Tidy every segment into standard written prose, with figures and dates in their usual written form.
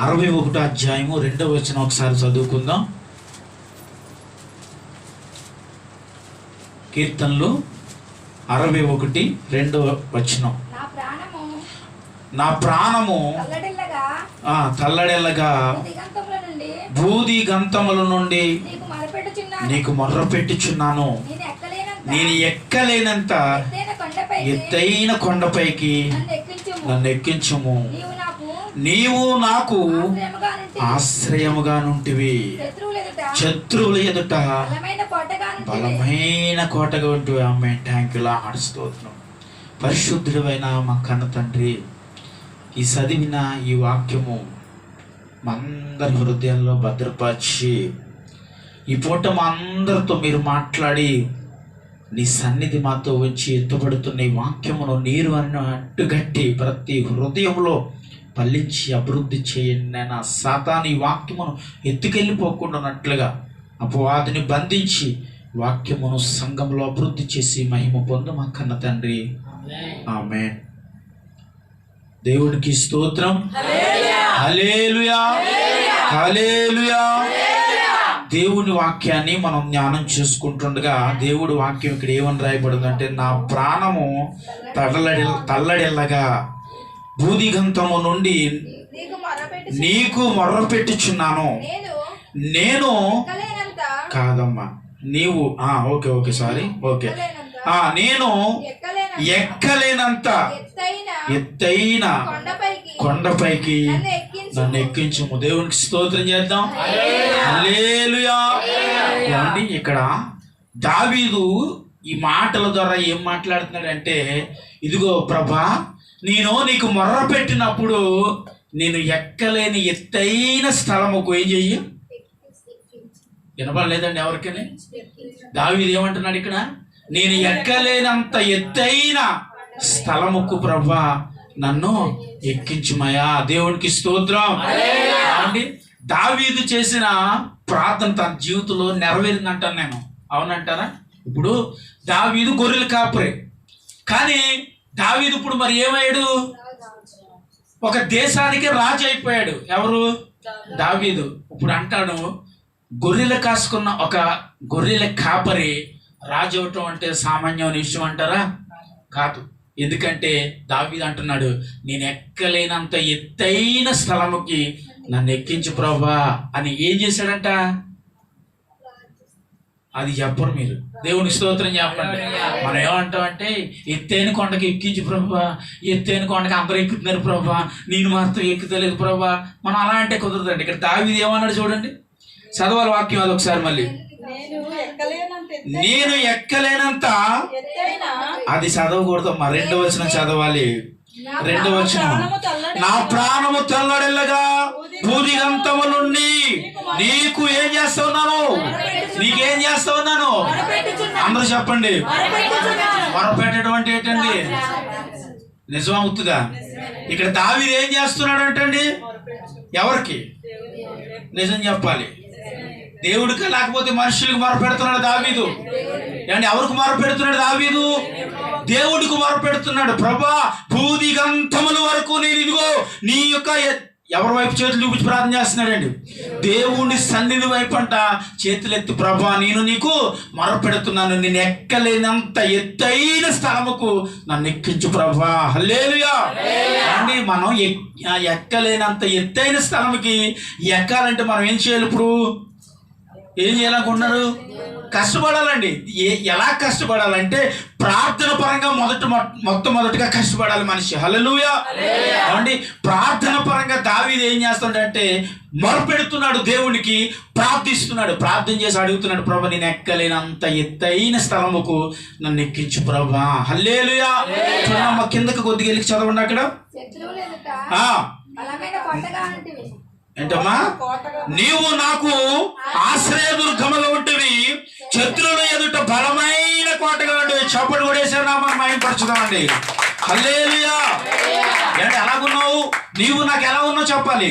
61వ అధ్యాయము 2వ వచనం ఒకసారి చదువుకుందాం. కీర్తనలు 61 2వ వచనం. నా ప్రాణము తల్లడెల్లగా బూది గంతముల నుండి నీకు మొర్రపెట్టుచున్నాను. నేను ఎక్కలేనంత ఎత్తైన కొండపైకి నన్ను ఎక్కించుము. నీవు నాకు ఆశ్రయముగా నుంటివి, శత్రువుల ఎదుట బలమైన కోటగా ఉంటివి. ఆమె ట్యాంకులా ఆడుస్తూతున్నాం. పరిశుద్ధుడైన మా కన్న తండ్రి, ఈ చదివిన ఈ వాక్యము మా అందరి హృదయాల్లో భద్రపరిచి ఈ పూట మా అందరితో మీరు మాట్లాడి నీ సన్నిధి మాతో వచ్చి ఎత్తబడుతున్న ఈ వాక్యమును నీరు అట్టుగట్టి ప్రతి హృదయంలో పల్లించి అభివృద్ధి చేయండి. నేను సాతాను ఈ వాక్యమును ఎత్తుకెళ్ళిపోకుండానట్లుగా అపవాదిని బంధించి వాక్యమును సంఘంలో అభివృద్ధి చేసి మహిమ పొందు మా కన్న తండ్రి. ఆమేన్. దేవునికి స్తోత్రం. హల్లెలూయా, హల్లెలూయా. దేవుని వాక్యాన్ని మనం జ్ఞానం చేసుకుంటుండగా దేవుడి వాక్యం ఇక్కడ ఏమని రాయబడిందంటే, నా ప్రాణము తల్లడెల్లగా బూదిగంతము నుండి నీకు మొర్రపెట్టుచున్నాను. నేను కాదమ్మా, నీవు ఓకే సారీ, ఓకే. నేను ఎక్కలేనంత ఎత్తైన కొండపైకి నన్ను ఎక్కించుము. దేవునికి స్తోత్రం చేద్దాం. హల్లెలూయా. ఏమండి, ఇక్కడ దావీదు ఈ మాటల ద్వారా ఏం మాట్లాడుతున్నాడంటే, ఇదిగో ప్రభా, నేను నీకు మొర్ర పెట్టినప్పుడు నేను ఎక్కలేని ఎత్తైన స్థలముకు ఏం చెయ్యి. వినపడలేదండి ఎవరికైనా? దావీదు ఏమంటున్నాడు ఇక్కడ? నేను ఎక్కలేనంత ఎత్తైన స్థలముకు ప్రభా నన్ను ఎక్కించుమయా. దేవునికి స్తోత్రం. అండి, దావీదు చేసిన ప్రార్థన తన జీవితంలో నెరవేరిందంటాను నేను. అవునంటారా? ఇప్పుడు దావీదు గొర్రెలు కాపరే, కానీ దావీదు ఇప్పుడు మరి ఏమయ్యాడు? ఒక దేశానికి రాజు అయిపోయాడు. ఎవరు? దావీదు. ఇప్పుడు అంటాడు, గొర్రెలు కాసుకున్న ఒక గొర్రెల కాపరి రాజు అవటం అంటే సామాన్యమైన విషయం అంటారా? కాదు. ఎందుకంటే దావీదు అంటున్నాడు, నేను ఎక్కలేనంత ఎత్తైన స్థలముకి నన్ను ఎక్కించు ప్రభా అని. ఏం చేశాడంట? అది చెప్పరు మీరు. దేవుని స్తోత్రం చెప్పండి. మనం ఏమంటామంటే, ఎత్తైన కొండకి ఎక్కించు ప్రభా, ఎత్తైన కొండకి అందరూ ఎక్కుతున్నారు ప్రభా, నేను మాత్రం ఎక్కుతలేదు ప్రభా. మనం అలా అంటే కుదరదండి. ఇక్కడ దావీదు ఏమన్నాడు చూడండి, చదవాలి వాక్యం అది ఒకసారి మళ్ళీ. నేను ఎక్కలేనంత, అది చదవకూడదమ్మా, 2వ వచనం చదవాలి. 2వ వచనం. నా ప్రాణము తల్లడెల్లగా బూదిగంతము నుండి నీకు ఏం చేస్తా ఉన్నాను? నీకేం చేస్తా ఉన్నాను? అందరూ చెప్పండి. మొరపెట్టడం అంటే ఏంటండి? నిజం అవుతుందా? ఇక్కడ దావీదు ఏం చేస్తున్నాడు అంటండి? ఎవరికి? నిజం చెప్పాలి. దేవుడికి లేకపోతే మనుషులకు మొరపెడుతున్నాడు దావీదు. అంటే ఎవరికి మొరపెడుతున్నాడు దావీదు? దేవుడికి మొరపెడుతున్నాడు. ప్రభా, బూదిగంతముల వరకు నేను ఇదిగో నీ యొక్క, ఎవరి వైపు చేతులు చూపించి ప్రార్థన చేస్తున్నాడండి? దేవుని సన్నిధి వైపు అంట చేతులు ఎత్తి, ప్రభా నేను నీకు మొరపెడుతున్నాను, నేను ఎక్కలేనంత ఎత్తైన స్థలముకు నన్ను ఎక్కించు ప్రభా. హల్లెలూయా. అండి, మనం ఎక్కలేనంత ఎత్తైన స్థలముకి ఎక్కాలంటే మనం ఏం చేయాలి? ఇప్పుడు ఏం చేయాలనుకుంటున్నారు? కష్టపడాలండి. ఎలా కష్టపడాలంటే ప్రార్థన పరంగా మొట్టమొదటిగా కష్టపడాలి మనిషి. హల్లెలూయా. అండి, ప్రార్థన పరంగా దావీదు ఏం చేస్తాడంటే మొరపెడుతున్నాడు, దేవునికి ప్రార్థిస్తున్నాడు. ప్రార్థన చేసి అడుగుతున్నాడు, ప్రభా నేను ఎక్కలేనంత ఎత్తైన స్థలముకు నన్ను ఎక్కించు ప్రభా. హల్లెలూయా. చూడమ్మ, కిందకి కొద్దిగా వెళ్ళి చదవండి. అక్కడ ఏంటమ్మా? నీవు నాకు ఆశ్రయదుర్గముగా ఉంటివి, శత్రువుల ఎదుట బలమైన కోటగా ఉంటివి. చప్పటి కూడా వేసారు, మనం మహిమపరచుదామండి. హల్లెలూయా. ఏంటి ఎలాగున్నావు? నీవు నాకు ఎలా ఉన్నావు చెప్పాలి.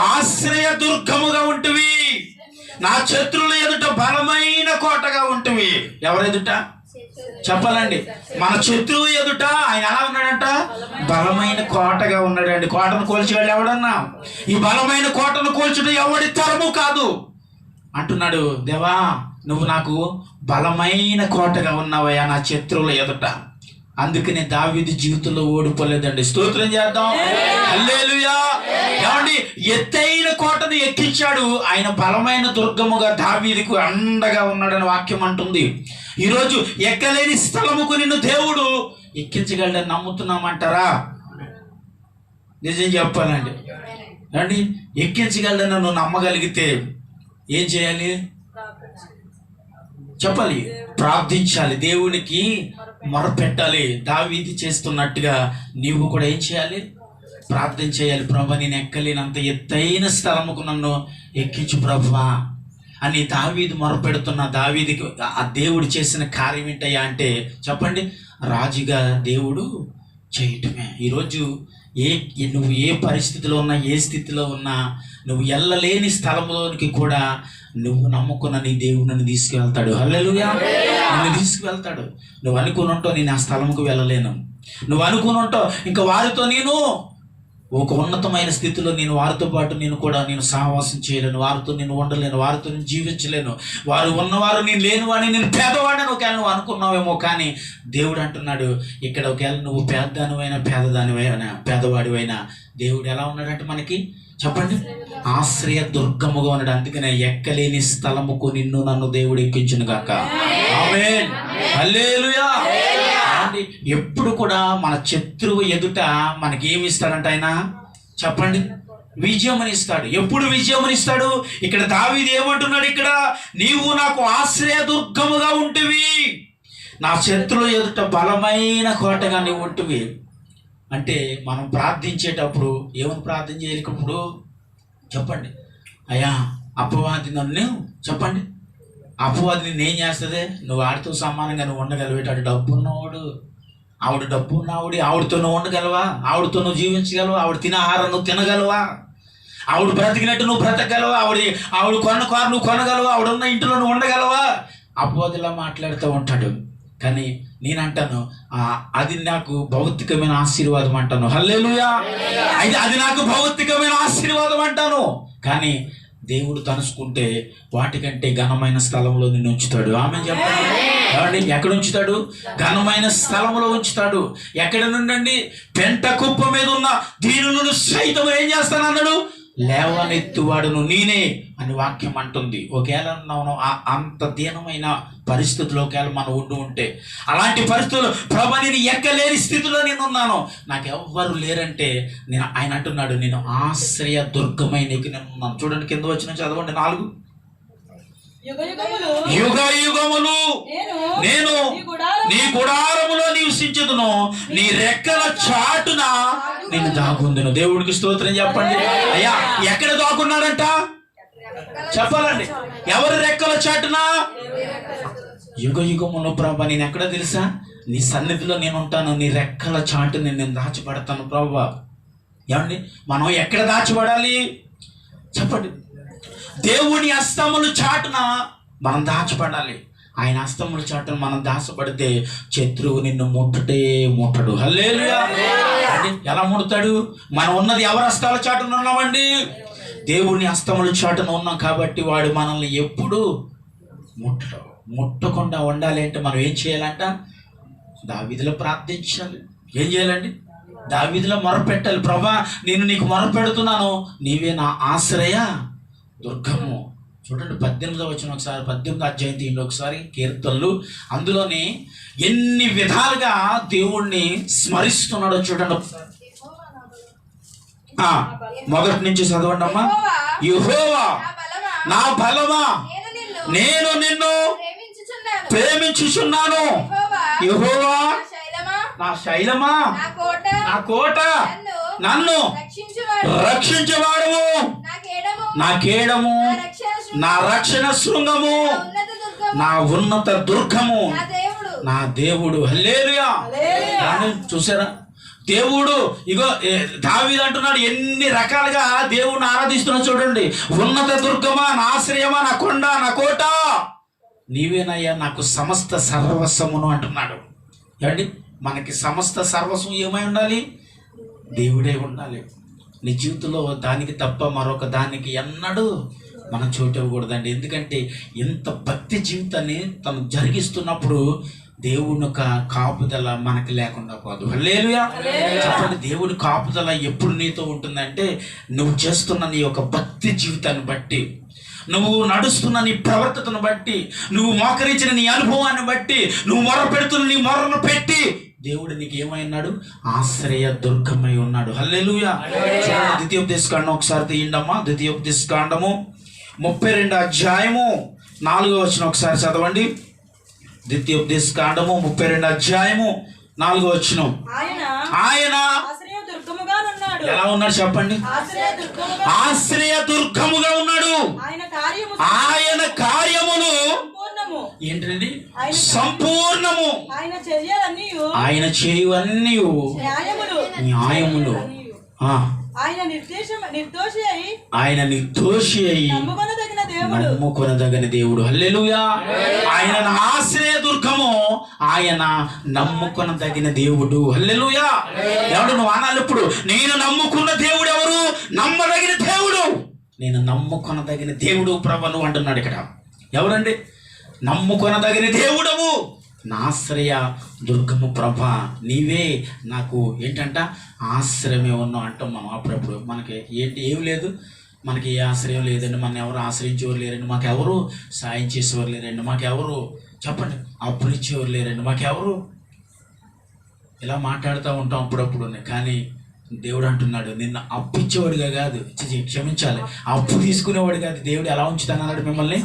ఆశ్రయదుర్గముగా ఉంటివి, నా శత్రువుల ఎదుట బలమైన కోటగా ఉంటివి. ఎవరెదుట? చెప్పాలండి. మన శత్రువు ఎదుట ఆయన ఎలా ఉన్నాడంట? బలమైన కోటగా ఉన్నాడండి. కోటను కూల్చేవాళ్ళు ఎవడన్నా? ఈ బలమైన కోటను కూల్చడం ఎవడి తరము కాదు అంటున్నాడు. దేవా, నువ్వు నాకు బలమైన కోటగా ఉన్నావయ్యా నా శత్రువుల ఎదుట. అందుకనే దావీదు జీవితంలో ఓడిపోలేదండి. స్తోత్రం చేద్దాం. హల్లెలూయా. ఏమండి, ఎత్తైన కోటను ఎక్కించాడు. ఆయన బలమైన దుర్గముగా దావీదుకు అండగా ఉన్నాడని వాక్యం అంటుంది. ఈరోజు ఎక్కలేని స్థలముకు నిన్ను దేవుడు ఎక్కించగలడని నమ్ముతున్నామంటారా? నిజం చెప్పాలండి అండి, ఎక్కించగలడని నువ్వు నమ్మగలిగితే ఏం చేయాలి చెప్పాలి? ప్రార్థించాలి, దేవునికి మొరపెట్టాలి. దావీదు చేస్తున్నట్టుగా నీవు కూడా ఏం చేయాలి? ప్రార్థన చేయాలి. ప్రభువా, నేను ఎక్కలేనంత ఎత్తైన స్థలముకు నన్ను ఎక్కించు ప్రభువా అని దావీదు మొరపెడుతున్న దావీదుకి ఆ దేవుడు చేసిన కార్యం ఏంటయ్యా అంటే చెప్పండి, రాజుగా దేవుడు చేయటమే. ఈరోజు నువ్వు ఏ పరిస్థితిలో ఉన్నా, ఏ స్థితిలో ఉన్నా, నువ్వు వెళ్ళలేని స్థలంలోనికి కూడా నువ్వు నమ్ముకున్న నీ దేవుడు నన్ను తీసుకువెళ్తాడు. హల్లెలూయా. నిన్ను తీసుకువెళ్తాడు. నువ్వు అనుకుని ఉంటావు నేను ఆ స్థలంకు వెళ్ళలేను, నువ్వు అనుకుని ఉంటావు ఇంకా వారితో నేను ఒక ఉన్నతమైన స్థితిలో నేను వారితో పాటు నేను సహవాసం చేయలేను, వారితో నేను ఉండలేను, వారితో నేను జీవించలేను, వారు ఉన్నవారు నేను లేనివాడిని, నేను పేదవాడిని ఒకవేళ నువ్వు అనుకున్నావేమో. కానీ దేవుడు అంటున్నాడు ఇక్కడ, ఒకవేళ నువ్వు పేదవాడివైనా దేవుడు ఎలా ఉన్నాడంటే మనకి చెప్పండి, ఆశ్రయ దుర్గముగా ఉన్నాడు. అందుకనే ఎక్కలేని స్థలముకు నిన్ను నన్ను దేవుడు ఎక్కించును గాక. ఆమేన్. హల్లెలూయా. ఎప్పుడు కూడా మన శత్రువు ఎదుట మనకి ఏమి ఇస్తాడంట ఆయన చెప్పండి? విజయం అని ఇస్తాడు. ఎప్పుడు విజయం అని ఇస్తాడు? ఇక్కడ దావీదు ఏమంటున్నాడు? ఇక్కడ నీవు నాకు ఆశ్రయ దుర్గముగా ఉంటివి, నా శత్రువు ఎదుట బలమైన కోటగా నీవు ఉంటివి. అంటే మనం ప్రార్థించేటప్పుడు ఏమని ప్రార్థన చేయాలి? ఇప్పుడు చెప్పండి, అయ్యా అపవాది నన్ను చెప్పండి, అపవాది నేనేం చేస్తుంది? నువ్వు ఆడితో సమానంగా నువ్వు ఉండగలిగేటాడు. డబ్బు ఉన్నవాడు, ఆవిడ డబ్బు ఉన్నవాడు, ఆవిడతో నువ్వు ఉండగలవా? ఆవిడతో నువ్వు జీవించగలవా? ఆవిడ తినే ఆహారం నువ్వు తినగలవా? ఆవిడ బ్రతికినట్టు నువ్వు బ్రతకగలవా? ఆవిడ కొన్న కారు నువ్వు కొనగలవా? ఆవిడ ఉన్న ఇంట్లో నువ్వు ఉండగలవా? అపవాదిలా మాట్లాడుతూ ఉంటాడు. కానీ నేనంటాను అది నాకు భౌతికమైన ఆశీర్వాదం అంటాను. హల్లెలూయా. అయితే అది నాకు భౌతికమైన ఆశీర్వాదం అంటాను. కానీ దేవుడు తలుచుకుంటే వాటికంటే ఘనమైన స్థలంలో నిన్ను ఉంచుతాడు. ఆమె చెప్పండి, ఎక్కడ ఉంచుతాడు? ఘనమైన స్థలంలో ఉంచుతాడు. ఎక్కడ నుండి? పెంట కుప్ప మీద ఉన్న దీనులను సైతం ఏం చేస్తానన్నాడు? లేవనెత్తువాడును నేనే అని వాక్యం అంటుంది. ఒకవేళ అంత దీనమైన పరిస్థితుల్లో ఒకవేళ మనం ఉంటే, అలాంటి పరిస్థితుల్లో ప్రభు నేను ఎక్కలేని స్థితిలో నేను ఉన్నాను, నాకు ఎవ్వరు లేరంటే ఆయన అంటున్నాడు, నేను ఆశ్రయ దుర్గమై నీకు నేను ఉన్నాను. చూడండి, కింద వచ్చిన చదవండి 4. యుగ యుగములు నేను నీ గుడారములో నివసించుదును, నీ రెక్కల చాటున నేను దాగుందును. దేవుడికి స్తోత్రం చెప్పండి. అయ్యా ఎక్కడ దాగున్నాడంట చెప్పాలండి? ఎవరి రెక్కల చాటున? యుగ యుగములో ప్రభా నేను ఎక్కడ తెలుసా? నీ సన్నిధిలో నేను ఉంటాను, నీ రెక్కల చాటుని నేను దాచిపడతాను ప్రభా. ఏమండి, మనం ఎక్కడ దాచిపడాలి చెప్పండి? దేవుని హస్తముల చాటున మనం దాచబడాలి. ఆయన హస్తముల చాటున మనం దాచబడితే శత్రువు నిన్ను ముట్టడు. హల్లెలూయా. ఎలా ముడతాడు? మనం ఉన్నది ఎవరి హస్తాల చాటున ఉన్నామండి? దేవుని హస్తముల చాటున ఉన్నాం కాబట్టి వాడు మనల్ని ఎప్పుడు ముట్టకుండా ఉండాలి అంటే మనం ఏం చేయాలంట? దావీదులో ప్రార్థించాలి. ఏం చేయాలండి? దావీదులో మొరపెట్టాలి. ప్రభా నేను నీకు మొరపెడుతున్నాను, నీవే నా ఆశ్రయ దుర్గము. చూడండి 18వ వచనం ఒకసారి, 18వ అధ్యాయం తీయండి ఒకసారి, కీర్తనలు. అందులోనే ఎన్ని విధాలుగా దేవుణ్ణి స్మరిస్తున్నాడో చూడండి. మొదటి నుంచి చదవండి అమ్మా. యెహోవా నా బలమా, నేను నిన్ను ప్రేమించుచున్నాను. యెహోవా నా శైలమా, నా కోట, నన్ను రక్షించేవాడువు, నా కేడము, నా రక్షణ శృంగము, నా ఉన్నత దుర్గము, నా దేవుడు. హల్లెలూయా. చూసారా? దేవుడు ఇగో దావీదు అంటున్నాడు, ఎన్ని రకాలుగా దేవుడిని ఆరాధిస్తున్నా చూడండి. ఉన్నత దుర్గమా, నా ఆశ్రయమా, నా కొండ, నా కోట, నీవేనయ్యా నాకు సమస్త సర్వస్వమును అంటున్నాడు. ఏమండి, మనకి సమస్త సర్వస్వం ఏమై ఉండాలి? దేవుడే ఉండాలి. నీ జీవితంలో దానికి తప్ప మరొక దానికి ఎన్నడూ మనం చోటు ఇవ్వకూడదండి. ఎందుకంటే ఇంత భక్తి జీవితాన్ని తను జరిగిస్తున్నప్పుడు దేవుని యొక్క కాపుదల మనకి లేకుండా పోదు. హల్లెలూయా. చెప్పండి, దేవుని కాపుదల ఎప్పుడు నీతో ఉంటుందంటే నువ్వు చేస్తున్న నీ యొక్క భక్తి జీవితాన్ని బట్టి, నువ్వు నడుస్తున్న నీ ప్రవర్తనను బట్టి, నువ్వు మోకరించిన నీ అనుభవాన్ని బట్టి, నువ్వు మొర పెడుతున్న నీ మొరను పెట్టి దేవుడు నీకు ఏమైనాడు? ఆశ్రయ దుర్గమై ఉన్నాడు. హల్లెలూయా. ద్వితీయోపదేశకాండం ఒకసారి తీయండమ్మా. ద్వితీయోపదేశకాండము 32వ అధ్యాయము 4వ వచనం ఒకసారి చదవండి. ద్వితీయోపదేశకాండము 32వ అధ్యాయము 4వ వచనం. ఆయన ఎలా ఉన్నాడు చెప్పండి? ఆశ్రయ దుర్గముగా ఉన్నాడు. ఆయన కార్యములు ఏంటండి? సంపూర్ణము. ఆయన చేయవన్నీ న్యాయములు. ఆయన నిర్దోషి అయి నమ్ముకొనదగిన దేవుడు. హల్లెలూయా. ఆయన ఆశ్రయ దుర్గము, ఆయన నమ్ముకొనదగిన దేవుడు. హల్లెలూయా. ఎవడు నువ్వు అనాలి ఇప్పుడు? నేను నమ్ముకున్న దేవుడు ఎవరు? నమ్మదగిన దేవుడు. నేను నమ్ముకొనదగిన దేవుడు ప్రభు నువ్వు అంటున్నాడు ఇక్కడ. ఎవరండి? నమ్ముకొనదగిన దేవుడవు, నా ఆశ్రయ దుర్గము ప్రభా, నీవే నాకు ఏంటంట ఆశ్రయమే ఉన్నావు అంటాం మనం. అప్పుడప్పుడు మనకి ఏం లేదు, మనకి ఏ ఆశ్రయం లేదండి, మన ఎవరు ఆశ్రయించేవారు లేరండి, మాకెవరు సాయం చేసేవారు లేరండి, మాకెవరు చెప్పండి అప్పులు ఇచ్చేవారు లేరండి, మాకెవరు ఇలా మాట్లాడుతూ ఉంటాం అప్పుడప్పుడు. కానీ దేవుడు అంటున్నాడు, నిన్న అప్పు ఇచ్చేవాడిగా కాదు, క్షమించాలి, అప్పు తీసుకునేవాడు కాదు, దేవుడు ఎలా ఉంచుతానన్నాడు? మిమ్మల్ని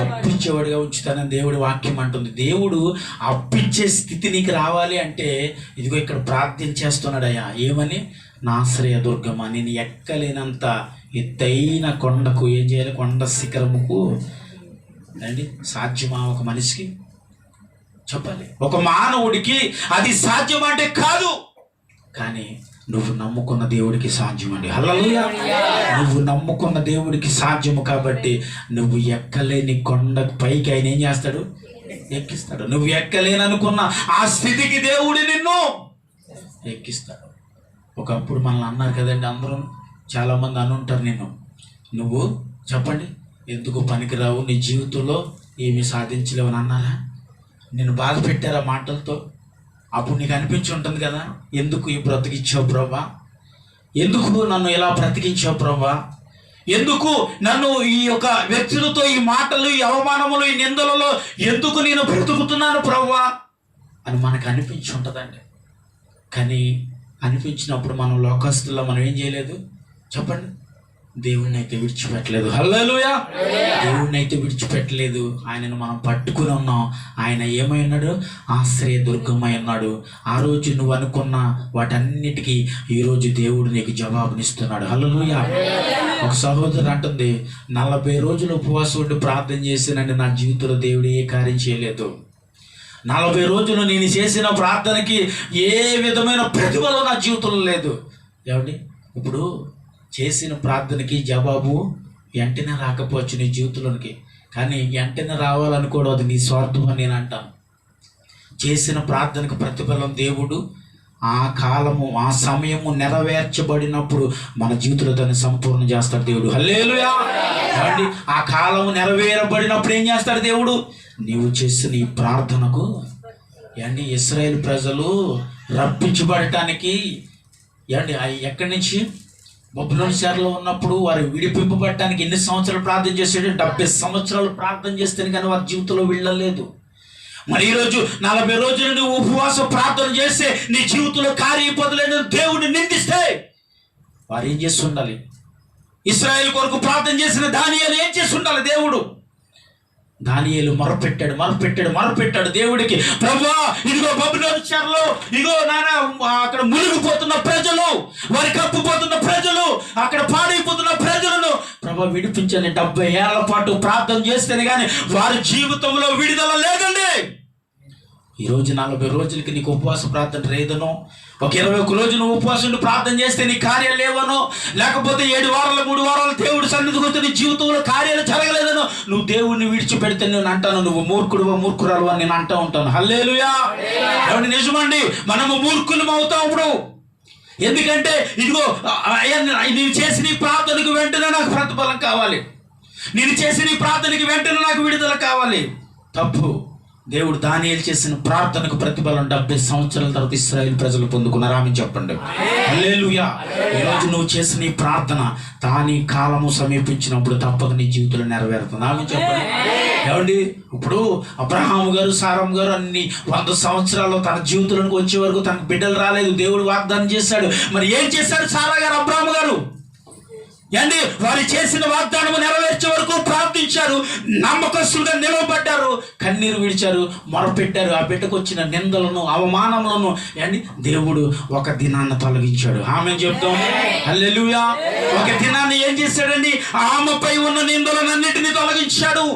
అప్పు ఇచ్చేవాడిగా ఉంచుతానని దేవుడి వాక్యం అంటుంది. దేవుడు అప్పిచ్చే స్థితి నీకు రావాలి అంటే ఇదిగో ఇక్కడ ప్రార్థన చేస్తున్నాడయ్యా. ఏమని? నా ఆశ్రయ దుర్గమా, నేను ఎక్కలేనంత ఎత్తైన కొండకు ఏం చేయాలి? కొండ శిఖరముకు అండి సాధ్యమా ఒక మనిషికి? చెప్పాలి, ఒక మానవుడికి అది సాధ్యం అంటే కాదు. కానీ నువ్వు నమ్ముకున్న దేవుడికి సాధ్యం అండి. హల్లెలూయా. నువ్వు నమ్ముకున్న దేవుడికి సాధ్యము కాబట్టి నువ్వు ఎక్కలేని కొండ పైకి ఆయన ఏం చేస్తాడు? ఎక్కిస్తాడు. నువ్వు ఎక్కలేననుకున్న ఆ స్థితికి దేవుడు నిన్ను ఎక్కిస్తాడు. ఒకప్పుడు మనల్ని అన్నారు కదండి, అందరూ చాలామంది అనుంటారు, నువ్వు చెప్పండి ఎందుకు పనికిరావు, నీ జీవితంలో ఏమి సాధించలేవు అని అన్నారా? నిన్ను బాధ పెట్టారా మాటలతో? అప్పుడు నీకు అనిపించి ఉంటుంది కదా, ఎందుకు ఈ బ్రతికించావు ప్రభా, ఎందుకు నన్ను ఇలా బ్రతికించావు ప్రభా, ఎందుకు నన్ను ఈ యొక్క వ్యక్తులతో ఈ మాటలు, ఈ అవమానములు, ఈ నిందలలో ఎందుకు నేను బ్రతుకుతున్నాను ప్రభా అని మనకు అనిపించి ఉంటుందండి. కానీ అనిపించినప్పుడు మనం లోకస్తుల్లో మనం ఏం చేయలేదు చెప్పండి? దేవుణ్ణి అయితే విడిచిపెట్టలేదు. హల్లెలూయా. దేవుణ్ణి అయితే విడిచిపెట్టలేదు. ఆయనను మనం పట్టుకుని ఉన్నాం. ఆయన ఏమై ఉన్నాడు? ఆశ్రయ దుర్గమై ఉన్నాడు. ఆ రోజు నువ్వు అనుకున్న వాటన్నిటికీ ఈరోజు దేవుడు నీకు జవాబునిస్తున్నాడు. హల్లెలూయా. ఒక సహోదరు అంటుంది, 40 రోజులు ఉపవాసం ఉండి ప్రార్థన చేసినండి, నా జీవితంలో దేవుడు ఏ కార్యం చేయలేదు. 40 రోజులు నేను చేసిన ప్రార్థనకి ఏ విధమైన ప్రతిఫలం నా జీవితంలో లేదు. ఏమండి, ఇప్పుడు చేసిన ప్రార్థనకి జవాబు వెంటనే రాకపోవచ్చు నీ జీవితంలోనికి, కానీ వెంటనే రావాలనుకోవడం అది నీ స్వార్థం అని నేను అంటాను. చేసిన ప్రార్థనకు ప్రతిఫలం దేవుడు ఆ కాలము, ఆ సమయము నెరవేర్చబడినప్పుడు మన జీవితంలో దాన్ని సంపూర్ణ చేస్తాడు దేవుడు. హల్లెలూయా. ఏమండి, ఆ కాలము నెరవేరబడినప్పుడు ఏం చేస్తాడు దేవుడు? నీవు చేసిన ఈ ప్రార్థనకు ఏమండి, ఇశ్రాయేలు ప్రజలు రప్పించబడటానికి ఏమండి ఎక్కడి నుంచి బబులోను చెరలో ఉన్నప్పుడు వారు విడిపింపబడటానికి ఎన్ని సంవత్సరాలు ప్రార్థన చేశాడు? 70 సంవత్సరాలు ప్రార్థన చేస్తేనే కానీ వారి జీవితంలో వెళ్ళలేదు. మరి ఈరోజు 40 రోజులు నువ్వు ఉపవాసం ప్రార్థన చేస్తే నీ జీవితంలో కార్యపదలేని దేవుడిని నిందిస్తే వారు ఏం చేసి ఉండాలి? ఇశ్రాయేలు కొరకు ప్రార్థన చేసిన దానియేలు ఏం చేసి ఉండాలి? దేవుడు దానియేలు మొరపెట్టాడు దేవుడికి, ప్రభువా ఇదిగో బబులోను చెరలో, ఇదిగో నాన్న అక్కడ మునిగిపోతున్న ప్రజలు, వారి కప్పుపోతున్న ప్రజలు, అక్కడ పాడైపోతున్న ప్రజలను ప్రభువా విడిపించండి. 70 ఏళ్ల పాటు ప్రార్థన చేస్తేనే కానీ వారి జీవితంలో విడుదల లేదండి. ఈరోజు 40 రోజులకి నీకు ఉపవాస ప్రార్థన లేదనో, ఒక 21 రోజు నువ్వు ఉపవాసం ప్రార్థన చేస్తే నీ కార్యాలు లేవనో, లేకపోతే 7 వారాలు 3 వారాలు దేవుడి సన్నిధికి వస్తే నీ జీవితంలో కార్యాలు జరగలేదనో, నువ్వు దేవుడిని విడిచిపెడితే నేను అంటాను నువ్వు మూర్ఖుడు మూర్ఖురాలు అని నేను అంటూ ఉంటాను. హల్లెలూయా. ఏమండి, నిజమండి, మనము మూర్ఖులం అవుతాం ఇప్పుడు. ఎందుకంటే ఇదిగో నేను చేసి నీ ప్రార్థనకు వెంటనే నాకు ప్రతిఫలం కావాలి, నేను చేసి నీ ప్రార్థనకి వెంటనే నాకు విడుదల కావాలి. తప్పు. దేవుడు దానియేలు చేసిన ప్రార్థనకు ప్రతిఫలం 70 సంవత్సరాల తర్వాత ఇశ్రాయేలు ప్రజలు పొందుకున్నారు. ఆమె చెప్పండి. హల్లెలూయా. ఈరోజు నువ్వు చేసిన ఈ ప్రార్థన దాని కాలము సమీపించినప్పుడు తప్పక నీ జీవితంలో నెరవేరుతుంది. ఆమె చెప్పండి. ఏమండి, ఇప్పుడు అబ్రహాము గారు సారమ్మ గారు అన్ని 100 సంవత్సరాలు తన జీవితంలోకి వచ్చే వరకు తనకు బిడ్డలు రాలేదు. దేవుడు వాగ్దానం చేశాడు. మరి ఏం చేశాడు సారా గారు, అబ్రహాము గారు? ఏండి, వారు చేసిన వాగ్దానము నెరవేర్చే వరకు ప్రార్థించారు, నమ్మకస్తులుగా నిలవబడ్డారు, కన్నీరు విడిచారు, మొరపెట్టారు. ఆ బిడ్డకు వచ్చిన నిందలను అవమానములను ఏండి దేవుడు ఒక దినాన్ని తొలగించాడు. ఆమె చెప్తాం. హల్లెలూయా. ఒక దినాన్ని ఏం చేశాడండి? ఆమెపై ఉన్న నిందలన్నింటినీ తొలగించాడు.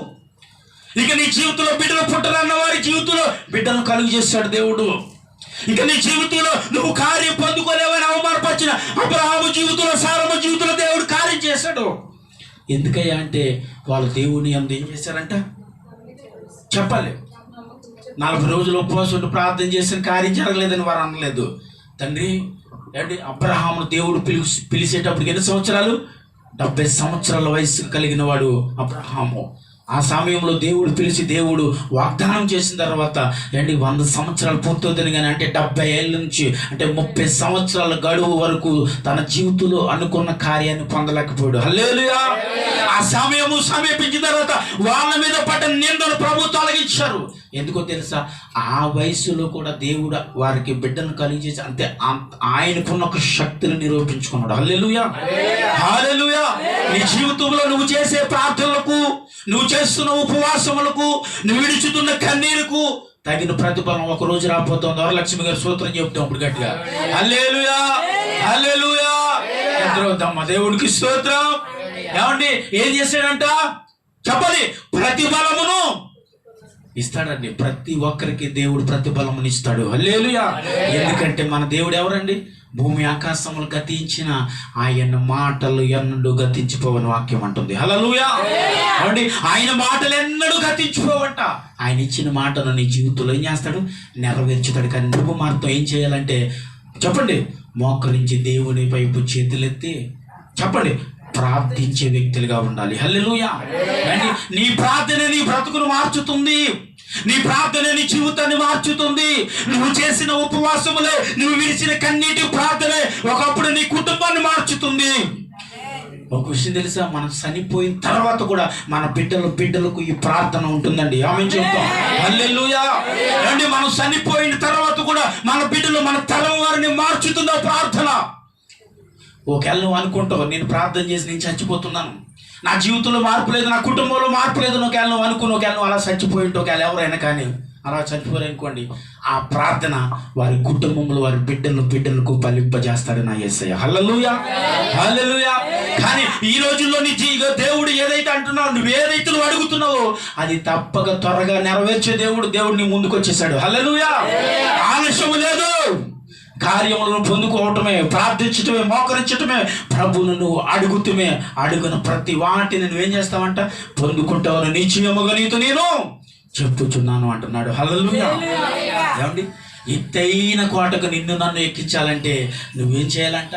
ఇక నీ జీవితంలో బిడ్డలు పుట్టరన్న వారి జీవితంలో బిడ్డలను కలుగు చేశాడు దేవుడు. ఇక నీ జీవితంలో నువ్వు కార్యం పొందుకోలేవని అవమానపరిచిన అబ్రహాము జీవితంలో సారమ్మ జీవితంలో దేవుడు కార్యం చేశాడు. ఎందుకయ్యా అంటే వాళ్ళు దేవుని అందు ఏం చేశారంట చెప్పాలి. 40 రోజులు ఉపవాసం ప్రార్థన చేసిన కార్యం జరగలేదని వారు అనలేదు. తండ్రి ఏంటి, అబ్రహామును దేవుడు పిలిచేటప్పటికి ఎన్ని సంవత్సరాలు? 70 సంవత్సరాల వయసు కలిగిన వాడు అబ్రహాము. ఆ సమయంలో దేవుడు పిలిచి దేవుడు వాగ్దానం చేసిన తర్వాత ఏంటి 100 సంవత్సరాలు పూర్తవుతుంది కానీ, అంటే 70 ఏళ్ళ నుంచి అంటే 30 సంవత్సరాల గడువు వరకు తన జీవితంలో అనుకున్న కార్యాన్ని పొందలేకపోయాడు. హల్లెలూయా. ఆ సమయము సమీపించిన తర్వాత వాళ్ళ మీద పడ్డ నిందను ప్రభు తొలగించారు. ఎందుకో తెలుసా? ఆ వయసులో కూడా దేవుడు వారికి బిడ్డను కలిగించేసి అంతే ఆయనకున్న ఒక శక్తిని నిరూపించుకున్నాడు. హల్లెలూయా. హల్లెలూయా. నీ జీవితంలో నువ్వు చేసే ప్రార్థనలకు, నువ్వు చేస్తున్న ఉపవాసములకు, నువ్వు విడుచుతున్న కన్నీరుకు తగిన ప్రతిఫలం ఒక రోజు రాబోతోంది. వరలక్ష్మి గారు సూత్రం చెప్తాం ఇప్పుడు గట్టిగా. హల్లెలూయా. హల్లెలూయా. ఎంతమ్మ దేవుడికి స్తోత్రం. ఏమండి, ఏం చేశాడంట చెప్పండి? ప్రతిఫలమును ఇస్తాడండి. ప్రతి ఒక్కరికి దేవుడు ప్రతిఫలమును ఇస్తాడు. హల్లెలూయా. ఎందుకంటే మన దేవుడు ఎవరండి? భూమి ఆకాశములు గతించిన ఆయన మాటలు ఎన్నడూ గతించిపోవని వాక్యం అంటుంది. హల్లెలూయా. ఏమండి, ఆయన మాటలు ఎన్నడూ గతించిపోవంట. ఆయన ఇచ్చిన మాటను నీ జీవితంలో ఏం చేస్తాడు? నెరవేర్చుతాడు. కానీ నువ్వు మాత్రం ఏం చేయాలంటే చెప్పండి, మోకరించి దేవుని వైపు చేతులెత్తి చెప్పండి ప్రార్థించే వ్యక్తులుగా ఉండాలి. హల్లెలూయా. నీ ప్రార్థన నీ బ్రతుకును మార్చుతుంది. నీ ప్రార్థన నీ జీవితాన్ని మార్చుతుంది. నువ్వు చేసిన ఉపవాసములే, నువ్వు విడిచిన కన్నీటి ప్రార్థనే ఒకప్పుడు నీ కుటుంబాన్ని మార్చుతుంది. ఒక విషయం తెలుసా? మనం చనిపోయిన తర్వాత కూడా మన బిడ్డలకు ఈ ప్రార్థన ఉంటుందండి. ఆమె చెప్తాం. హల్లెలూయా. అండి, మనం చనిపోయిన తర్వాత కూడా మన బిడ్డలు, మన తరం వారిని మార్చుతుంది ఆ ప్రార్థన. ఒకవేళ నువ్వు అనుకుంటావు నేను ప్రార్థన చేసి నేను చచ్చిపోతున్నాను, నా జీవితంలో మార్పు లేదు, నా కుటుంబంలో మార్పు లేదు, ఒకవేళ నువ్వు అనుకుని ఒకవేళ నువ్వు అలా చచ్చిపోయి ఉంటే, ఒకవేళ ఎవరైనా కానీ అలా చచ్చిపోయారు అనుకోండి, ఆ ప్రార్థన వారి కుటుంబంలో వారి బిడ్డలకు ఫలింపజేస్తాడు నా యేసయ్య. హల్లెలూయా. హల్లెలూయా. కానీ ఈ రోజుల్లో నీ దేవుడు ఏదైతే అంటున్నావు, నువ్వు ఏదైతే నువ్వు అడుగుతున్నావో అది తప్పక త్వరగా నెరవేర్చే దేవుడు నీ ముందుకు వచ్చేసాడు. హల్లెలూయా. ఆలస్యం లేదు. కార్యములను పొందుకోవటమే, ప్రార్థించటమే, మోకరించటమే, ప్రభువును నువ్వు అడుగుతమే, అడుగున ప్రతి వాటిని నువ్వేం చేస్తావంట పొందుకుంటావని నిశ్చయముగా నీతో నేను చెప్పుచున్నాను అంటున్నాడు. హల్లెలూయా. ఏమండి, ఎత్తైన కోటకు నిన్ను నన్ను ఎక్కించాలంటే నువ్వేం చేయాలంట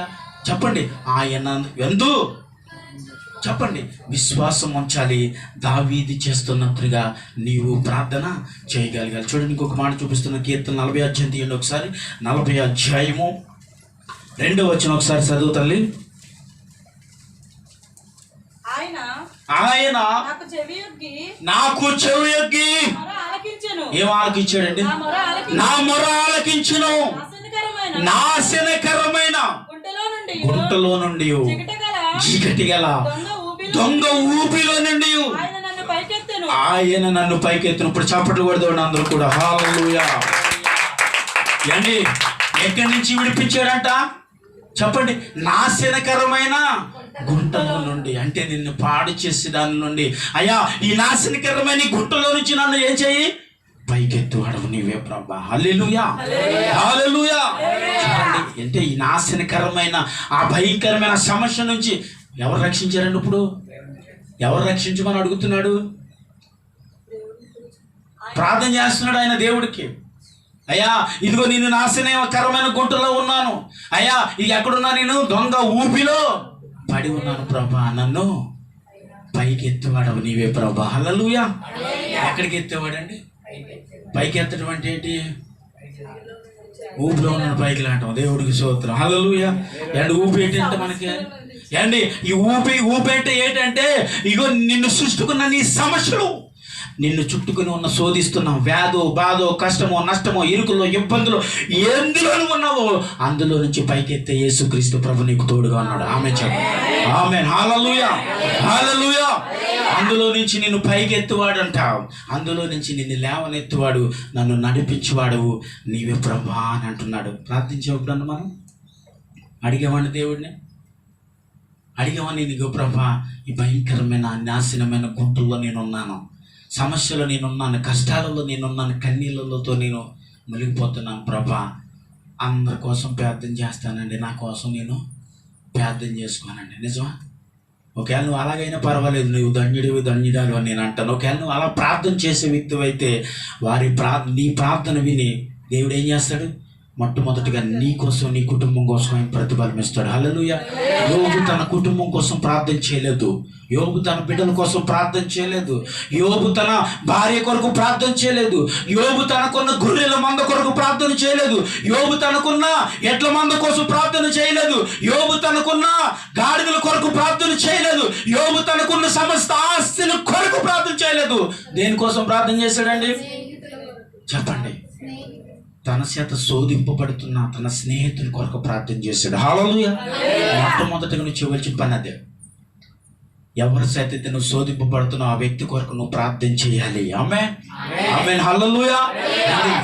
చెప్పండి? ఆయన ఎందు చెప్పండి విశ్వాసం ఉంచాలి. దావీదు చేస్తున్నట్టుగా నీవు ప్రార్థన చేయగలగాలి. చూడండి, ఇంకొక మాట చూపిస్తున్న కీర్తన 40 అధ్యాయం తీయండి ఒకసారి. 40 అధ్యాయము 2వ వచనం ఒకసారి చదువు తల్లి. ఆయన నాకు చెవియొగ్గి ఏం ఆలకించాడండి? నా మొర ఆలకించును, నాశనకరమైన గుంటలో నుండి, చీకటి గల దొంగ ఊపిలో నుండి ఆయన నన్ను పైకెత్తును. ఇప్పుడు చప్పట్లు కొడతాడు అందరూ కూడా. హల్లెలూయా. ఏండి, ఎక్కడి నుంచి విడిపించాడంట చెప్పండి? నాశనకరమైన గుంటలో నుండి, అంటే నిన్ను పాడు చేసి దాని నుండి, అయ్యా ఈ నాశనకరమైన గుంటలో నుంచి నన్ను ఏం చేయి? పైకెత్తువాడవు నీవే ప్రభా. హల్లెలూయా, హల్లెలూయా. చూడండి, అంటే ఈ నాశనకరమైన ఆ భయంకరమైన సమస్య నుంచి ఎవరు రక్షించారండి? ఇప్పుడు ఎవరు రక్షించమని అడుగుతున్నాడు? ప్రార్థన చేస్తున్నాడు ఆయన దేవుడికి. అయ్యా, ఇదిగో నేను నాశనకరమైన గుంటలో ఉన్నాను. అయ్యా, ఇది ఎక్కడున్నా? నేను దొంగ ఊపిలో పడి ఉన్నాను ప్రభా, నన్ను పైకి ఎత్తువాడవు నీవే ప్రభా. హల్లెలూయా. ఎక్కడికి ఎత్తేవాడండి? పైకి ఎత్తడం అంటే ఏంటి? ఊపిలో ఉన్న పైకి లాంటాం. దేవుడికి స్తోత్రం. హల్లెలూయా. అండ్ ఊపి ఏంటంటే మనకి అండి, ఈ ఊపి అంటే ఏంటంటే, ఇగో నిన్ను సృష్టికున్న నీ సమస్యలు, నిన్ను చుట్టుకుని ఉన్న శోధిస్తున్న వ్యాధో, బాధో, కష్టమో, నష్టమో, ఇరుకులో, ఇబ్బందులు ఎందులోనూ ఉన్నావో అందులో నుంచి పైకెత్తే యేసుక్రీస్తు ప్రభు నీకు తోడుగా ఉన్నాడు. ఆమేన్ చెప్పండి. ఆమేన్. హల్లెలూయా, హల్లెలూయా. అందులో నుంచి నిన్ను పైకెత్తువాడు అంటావు, అందులో నుంచి నిన్ను లేవనెత్తువాడు, నన్ను నడిపించేవాడు నీవే ప్రభా అని అంటున్నాడు. ప్రార్థించేప్పుడు మనం అడిగేవాడిని, దేవుడిని అడిగేవాడిని, నీకు ప్రభా ఈ భయంకరమైన నాశనమైన గుంటల్లో నేనున్నాను, సమస్యలో నేనున్నాను, కష్టాలలో నేనున్నాను, కన్నీళ్ళతో నేను మునిగిపోతున్నాను ప్రభా. అందరి కోసం ప్రార్థన చేస్తానండి, నా కోసం నేను ప్రార్థన చేసుకోనండి. నిజమా? ఒకవేళ నువ్వు అలాగైనా పర్వాలేదు, నువ్వు ధన్యుడాలు అని నేను అంటాను. ఒకవేళ నువ్వు అలా ప్రార్థన చేసే వ్యక్తి అయితే నీ ప్రార్థన విని దేవుడు ఏం చేస్తాడు? మొట్టమొదటిగా నీ కోసం, నీ కుటుంబం కోసం ఆయన ప్రతిఫలం ఇస్తాడు. హల్లెలూయా. యోబు తన కుటుంబం కోసం ప్రార్థన చేయలేదు, యోబు తన బిడ్డల కోసం ప్రార్థన చేయలేదు, యోబు తన భార్య కొరకు ప్రార్థన చేయలేదు, యోబు తనకున్న గొర్రెల మంద కొరకు ప్రార్థన చేయలేదు, యోబు తనకున్న ఎడ్ల మంద కోసం ప్రార్థన చేయలేదు, యోబు తనకున్న గాడిదల కొరకు ప్రార్థన చేయలేదు, యోబు తనకున్న సమస్త ఆస్తిని కొరకు ప్రార్థన చేయలేదు. దేనికోసం ప్రార్థన చేశాడండి? చెప్పండి. తన చేత శోధింపబడుతున్న తన స్నేహితుని కొరకు ప్రార్థన చేశాడు. హల్లెలూయా. మొట్టమొదటిగా నువ్వు చేయవలసిన పని అదే. ఎవరి చేత నువ్వు శోధింపబడుతున్నావు ఆ వ్యక్తి కొరకు నువ్వు ప్రార్థన చేయాలి. ఆమేన్, ఆమేన్. హల్లెలూయా.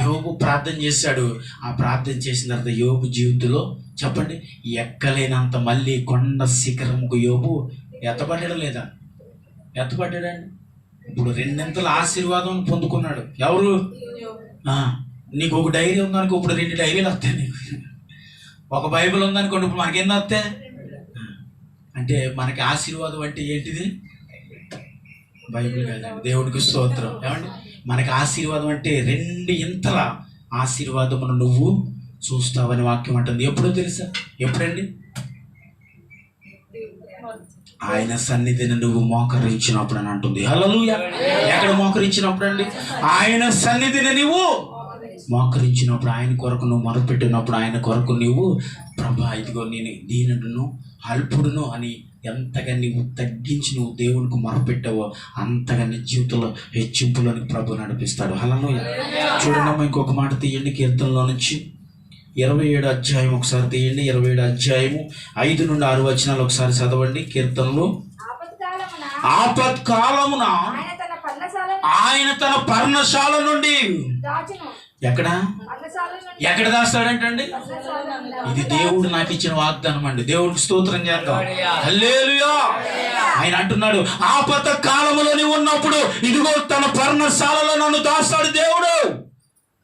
యోబు ప్రార్థన చేశాడు. ఆ ప్రార్థన చేసిన తర్వాత యోబు జీవితంలో చెప్పండి, ఎక్కలేనంత మళ్ళీ కొండ శిఖరంకు యోబు ఎత్తబడ్డాడు లేదా? ఎత్తబడ్డాడండి. ఇప్పుడు రెండింతల ఆశీర్వాదం పొందుకున్నాడు. ఎవరు? నీకు ఒక డైరీ ఉందనుకో, ఇప్పుడు 2 డైరీలు వస్తాయి. నీకు ఒక బైబిల్ ఉందనుకోండి, ఇప్పుడు మనకి ఎన్ని వస్తాయి? అంటే మనకి ఆశీర్వాదం అంటే ఏంటిది? బైబిల్ కాదండి. దేవుడికి స్తోత్రం. ఏమండి, మనకి ఆశీర్వాదం అంటే 2 ఇంతల ఆశీర్వాదమును నువ్వు చూస్తావని వాక్యం అంటుంది. ఎప్పుడో తెలుసా? ఎప్పుడండి? ఆయన సన్నిధిని నువ్వు మోకరించినప్పుడు అని అంటుంది. హల్లెలూయా. ఎక్కడ మోకరించినప్పుడు అండి? ఆయన సన్నిధిని నువ్వు మోకరించినప్పుడు, ఆయన కొరకు నువ్వు మొరపెట్టినప్పుడు, ఆయన కొరకు నువ్వు ప్రభా ఇదిగో నేను దీనుడును అల్పుడును అని ఎంతగా నువ్వు తగ్గించి నువ్వు దేవునికి మొరపెట్టావో అంతగా నీ జీవితంలో హెచ్చింపులోనికి ప్రభు నడిపిస్తాడు. హల్లెలూయా. చూడండి, ఇంకొక మాట తీయండి. కీర్తనలో నుంచి 27 అధ్యాయం ఒకసారి తీయండి. 27 అధ్యాయము 5 నుండి 6 వచనాలు ఒకసారి చదవండి. కీర్తనలు. ఆపత్కాలమున ఆయన తన పర్ణశాల నుండి ఎక్కడ దాస్తాడంటండి? ఇది దేవుడు నాకు ఇచ్చిన వాగ్దానం అండి. దేవుడికి స్తోత్రం చేద్దాం. హల్లెలూయా. ఆయన అంటున్నాడు, ఆపత కాలములోని ఉన్నప్పుడు ఇదిగో తన పర్ణశాలలో నన్ను దాస్తాడు దేవుడు.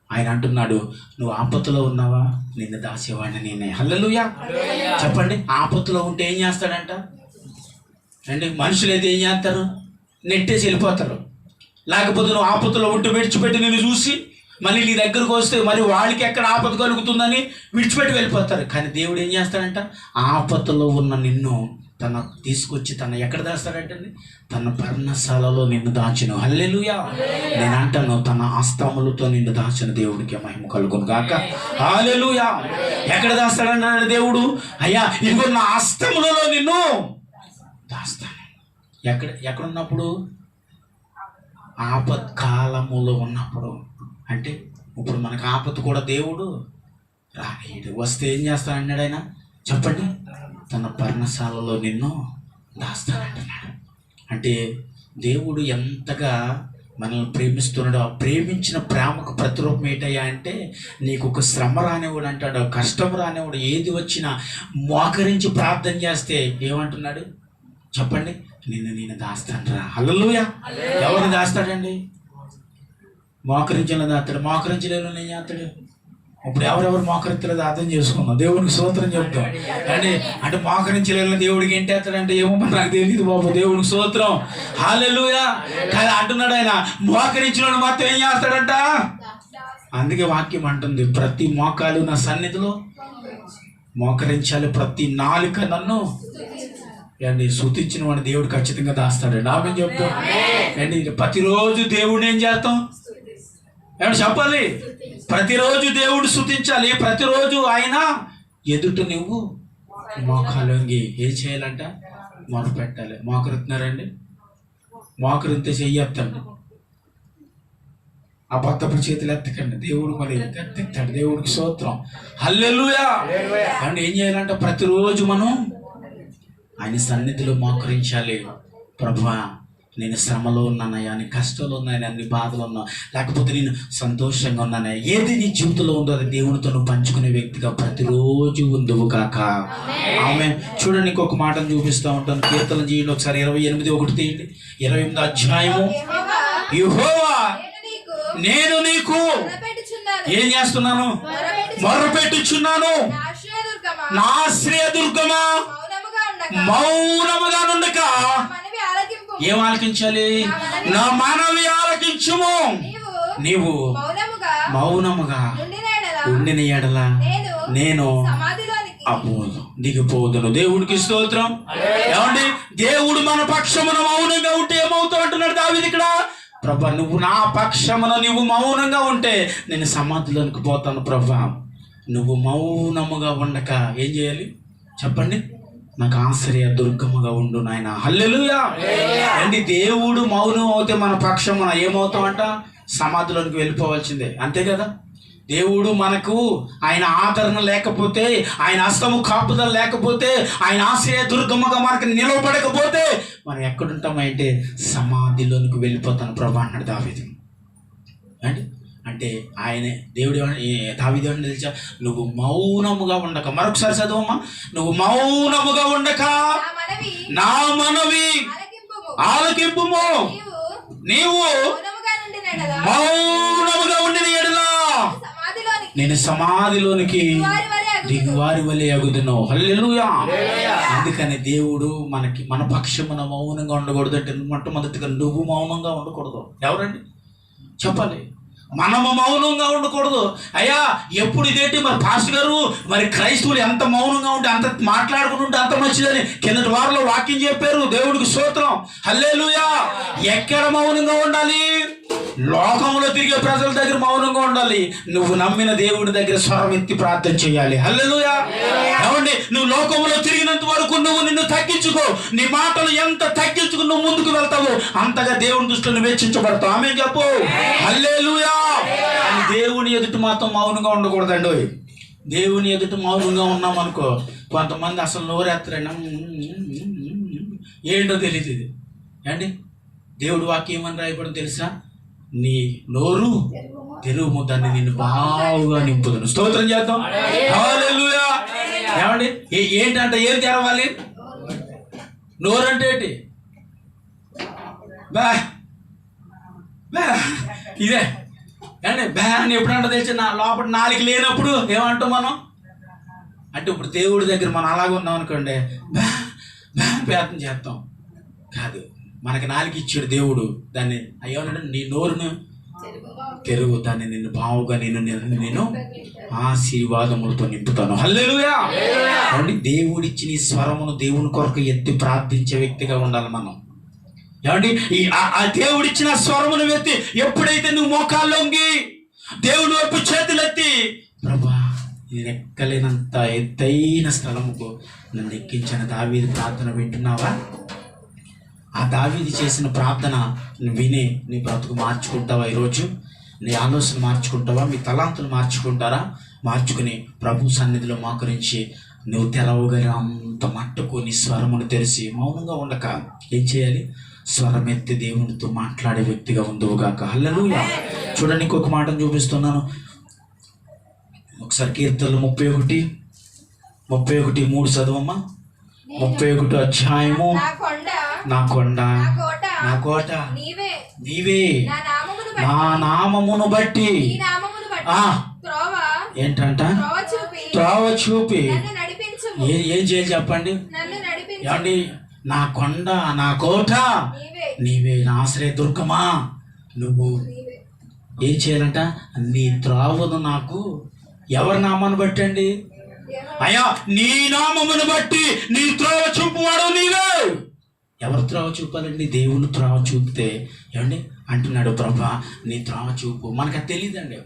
ఆయన అంటున్నాడు, నువ్వు ఆపత్తులో ఉన్నావా? నిన్ను దాసేవాడిని నేనే. హల్లెలూయా. చెప్పండి, ఆపత్తులో ఉంటే ఏం చేస్తాడంట అండి? మనుషులు అయితే ఏం చేస్తారు? నెట్టేసి వెళ్ళిపోతారు. లేకపోతే నువ్వు ఆపత్తులో ఉంటూ విడిచిపెట్టి నిన్ను చూసి మళ్ళీ నీ దగ్గరకు వస్తే మరి వాళ్ళకి ఎక్కడ ఆపద కలుగుతుందని విడిచిపెట్టి వెళ్ళిపోతారు. కానీ దేవుడు ఏం చేస్తాడంట? ఆపత్తులో ఉన్న నిన్ను తన తీసుకొచ్చి తన ఎక్కడ దాస్తాడంటండి? తన పర్ణశాలలో నిన్ను దాచును. హల్లెలూయా. నేను అంటాను, తన హస్తములతో నిన్ను దాచిన దేవుడికి మహిమ కలుగును గాక. హల్లెలూయా. ఎక్కడ దాస్తాడంటే దేవుడు, అయ్యా ఇదిగో నా హస్తములలో నిన్ను దాస్తాను. ఎక్కడున్నప్పుడు? ఆపత్కాలములో ఉన్నప్పుడు. అంటే ఇప్పుడు మనకు ఆపత్తు కూడా దేవుడు రానీయుడు. వస్తే ఏం చేస్తానన్నాడు ఆయన? చెప్పండి, తన పర్ణశాలలో నిన్ను దాస్తానంటున్నాడు. అంటే దేవుడు ఎంతగా మనల్ని ప్రేమిస్తున్నాడు. ఆ ప్రేమించిన ప్రేమకు ప్రతిరూపం ఏంటయ్యా అంటే, నీకు ఒక శ్రమ రానివాడు అంటాడు, కష్టం రానివాడు, ఏది వచ్చినా మోకరించి ప్రార్థన చేస్తే ఏమంటున్నాడు చెప్పండి? నేను దాస్తాను రా. హల్లెలూయా. ఎవరిని దాస్తాడండి? మోకరించలేదు అతడు, మోకరించలేదు ఏం చేస్తాడు? ఇప్పుడు ఎవరెవరు మోకరించలేదు అర్థం చేసుకున్నాం, దేవుడికి స్తోత్రం చెప్తాం. అంటే మోకరించలేదు దేవుడికి ఏంటి వేస్తాడంటే ఏమో నాకు తెలియదు బాబు, దేవుడికి స్తోత్రం, హల్లెలూయా. కానీ అంటున్నాడు ఆయన, మోకరించిన మాత్రం ఏం చేస్తాడంట? అందుకే వాక్యం అంటుంది, ప్రతి మోకాలు నా సన్నిధిలో మోకరించాలి, ప్రతి నాలుక నన్ను అండి స్తుతించిన వాడిని దేవుడు ఖచ్చితంగా దాస్తాడండి. ఆమె చెప్తాం అండి. ప్రతిరోజు దేవుడిని ఏం చేస్తాం? ఏమన్నా చెప్పాలి, ప్రతిరోజు దేవుడు స్తుతించాలి, ప్రతిరోజు ఆయన ఎదుట నువ్వు మోకాలుంగి ఏం చేయాలంట? మొరపెట్టాలి. మోకరుతున్నారండి? మోకరితే చెయ్యొద్దండి, అబద్ధపు చేతులు ఎత్తకండి, దేవుడు మరి ఎత్తిస్తాడు. దేవుడికి స్తోత్రం, హల్లెలూయా. అండ్ ఏం చేయాలంటే ప్రతిరోజు మనం ఆయన సన్నిధిలో మోకరించాలి. ప్రభువా, నేను శ్రమలో ఉన్నానయ్యా, నేను కష్టంలో ఉన్నాయని, అన్ని బాధలు ఉన్నా, లేకపోతే నేను సంతోషంగా ఉన్నానయ్యా, ఏది నీ జీవితంలో ఉందో అది దేవునితో నువ్వు పంచుకునే వ్యక్తిగా ప్రతిరోజు ఉందువు కాక. ఆమె చూడండి, ఇంకొక మాటను చూపిస్తూ ఉంటాను. కీర్తన చేయండి ఒకసారి, 28:1 తీయండి. 28వ అధ్యాయము. యెహోవా, నేను నీకు ఏం చేస్తున్నాను? మొరపెట్టుచున్నాను. నా ఆశ్రయదుర్గమా, మౌనముగా నుండక. ఏం ఆలకించాలి? నా మనవి ఆలకించుము. నీవు మౌనముగా ఉండిన ఎడల నేను దిగిపోదును. దేవుడికి స్తోత్రం. ఏమండి, దేవుడు మన పక్షమున మౌనంగా ఉంటే ఏమవుతావు అంటున్నాడు దావీదు ఇక్కడ. ప్రభా, నువ్వు నా పక్షమున నువ్వు మౌనంగా ఉంటే నేను సమాధిలోనికి పోతాను. ప్రభా, నువ్వు మౌనముగా ఉండక ఏం చేయాలి చెప్పండి? నాకు ఆశ్రయ దుర్గముగా ఉండు నాయన. హల్లెలూయా. అండి, దేవుడు మౌనం అవుతే మన పక్షమున ఏమవుతామంట? సమాధిలోనికి వెళ్ళిపోవాల్సిందే, అంతే కదా. దేవుడు మనకు ఆయన ఆదరణ లేకపోతే, ఆయన హస్తము కాపుదల లేకపోతే, ఆయన ఆశ్రయ దుర్గముగా మనకు నిలవబడకపోతే మనం ఎక్కడుంటామంటే సమాధిలోనికి వెళ్ళిపోతాను ప్రభా అన్నాడు దావీదు. అంటే ఆయనే దేవుడు దావీదు ఏమని తెలుసా? నువ్వు మౌనముగా ఉండక. మరొకసారి చదవమ్మా. నువ్వు మౌనముగా ఉండక నా మనవి ఆలకింపుము. నీవు మౌనముగా ఉండిన ఎడల నేను సమాధిలోనికి దిగువారి వలె అగుదును. హల్లెలూయా. అందుకని దేవుడు మన పక్షమున మౌనంగా ఉండకూడదు అంటే మొట్టమొదటిగా నువ్వు మౌనంగా ఉండకూడదు. ఎవరండి చెప్పాలి? మనము మౌనంగా ఉండకూడదు. అయ్యా, ఎప్పుడు ఇదేంటి మరి పాస్టర్ గారు, మరి క్రైస్తవులు ఎంత మౌనంగా ఉంటే అంత మాట్లాడుకుంటుంటే అంత మంచిదని కిందటి వారంలో వాక్యం చెప్పారు. దేవుడికి స్తోత్రం, హల్లెలూయా. ఎక్కడ మౌనంగా ఉండాలి? లోకంలో తిరిగే ప్రజల దగ్గర మౌనంగా ఉండాలి. నువ్వు నమ్మిన దేవుడి దగ్గర స్వరం ఎత్తి ప్రార్థన చేయాలి. హల్లెలూయా. ఏమండి, నువ్వు లోకంలో తిరిగినంత వరకు నువ్వు నిన్ను తగ్గించుకో. నీ మాటలు ఎంత తగ్గించుకుని నువ్వు ముందుకు వెళ్తావు అంతగా దేవుని దృష్టిలో వెచ్చించబడతావు. ఆమె చెప్పు, హల్లెలూయా. అని దేవుని ఎదుట మాత్రం మౌనంగా ఉండకూడదండి. దేవుని ఎదుట మౌనంగా ఉన్నాం అనుకో, కొంతమంది అసలు నోరెత్తరండి, ఏంటో తెలియదు ఇది. అండి, దేవుడు వాక్యం ఏమని రాయబడి తెలుసా? నీ నోరు తెరువు, దాన్ని నిన్ను బాగా నింపుతాను. స్తోత్రం చేద్దాం, హల్లెలూయా. ఏమండి, ఏంటంటే ఏం తెరవాలి? నోరు అంటే ఏంటి? బా బా ఇదే అండి. బా అని ఎప్పుడంటే తెలిసి నా లోపల నాలుగు లేనప్పుడు ఏమంటాం మనం? అంటే ఇప్పుడు దేవుడి దగ్గర మనం అలాగే ఉన్నాం అనుకోండి, బా బా ప్రయత్నం చేస్తాం. కాదు, మనకి నాలుగు ఇచ్చాడు దేవుడు. దాన్ని అయ్యోనంటే నీ నోరును తెరువు, దాన్ని నిన్ను బావుగా నేను ఆశీర్వాదములతో నింపుతాను. హల్లెలూయా. దేవుడిచ్చి నీ స్వరమును దేవుని కొరకు ఎత్తి ప్రార్థించే వ్యక్తిగా ఉండాలి మనం. ఏమండి, ఆ దేవుడిచ్చిన స్వరమును ఎత్తి ఎప్పుడైతే నువ్వు మోకాళ్ళొంగి దేవుడి వైపు చేతులెత్తి, ప్రభా నేను ఎక్కలేనంత ఎత్తైన స్థలముకు నన్ను ఎక్కించిన దావీదు ప్రార్థన వింటున్నావా? ఆ దావీదు చేసిన ప్రార్థన విని నీ బ్రతుకు మార్చుకుంటావా? ఈరోజు నీ ఆలోచన మార్చుకుంటావా? మీ తలాంతులు మార్చుకుంటారా? మార్చుకుని ప్రభు సన్నిధిలో మోకరించి నువ్వు తెరవగలంత మట్టుకు నీ స్వరమును తెరిచి మౌనంగా ఉండక ఏం చేయాలి? స్వరం ఎత్తి దేవునితో మాట్లాడే వ్యక్తిగా ఉందువుగాక. హల్లెలూయా. చూడండి, ఇంకొక మాటను చూపిస్తున్నాను. ఒకసారి కీర్తనలు 31:3 చదవమ్మా. 31 అధ్యాయము. నా కొండ, నా కోట నీవే, నా నామమును బట్టి ఆ ఏంటంట త్రోవ చూపి ఏం చేయాలి చెప్పండి. ఏమండి, నా కొండ నా కోట నీవే, నా ఆశ్రయ దుర్గమా నువ్వు. ఏం చేయాలంట? నీ త్రోవను నాకు ఎవరి నామాన్ని బట్టి అండి? అయ్యా, నీ నామమును బట్టి నీ త్రోవ చూపువాడు నీవే. ఎవరు త్రోవ చూపాలండి? దేవుని త్రోవ చూపితే ఏమండి అంటున్నాడు, ప్రభా నీ త్రోవ చూపు. మనకు అది తెలియదండి.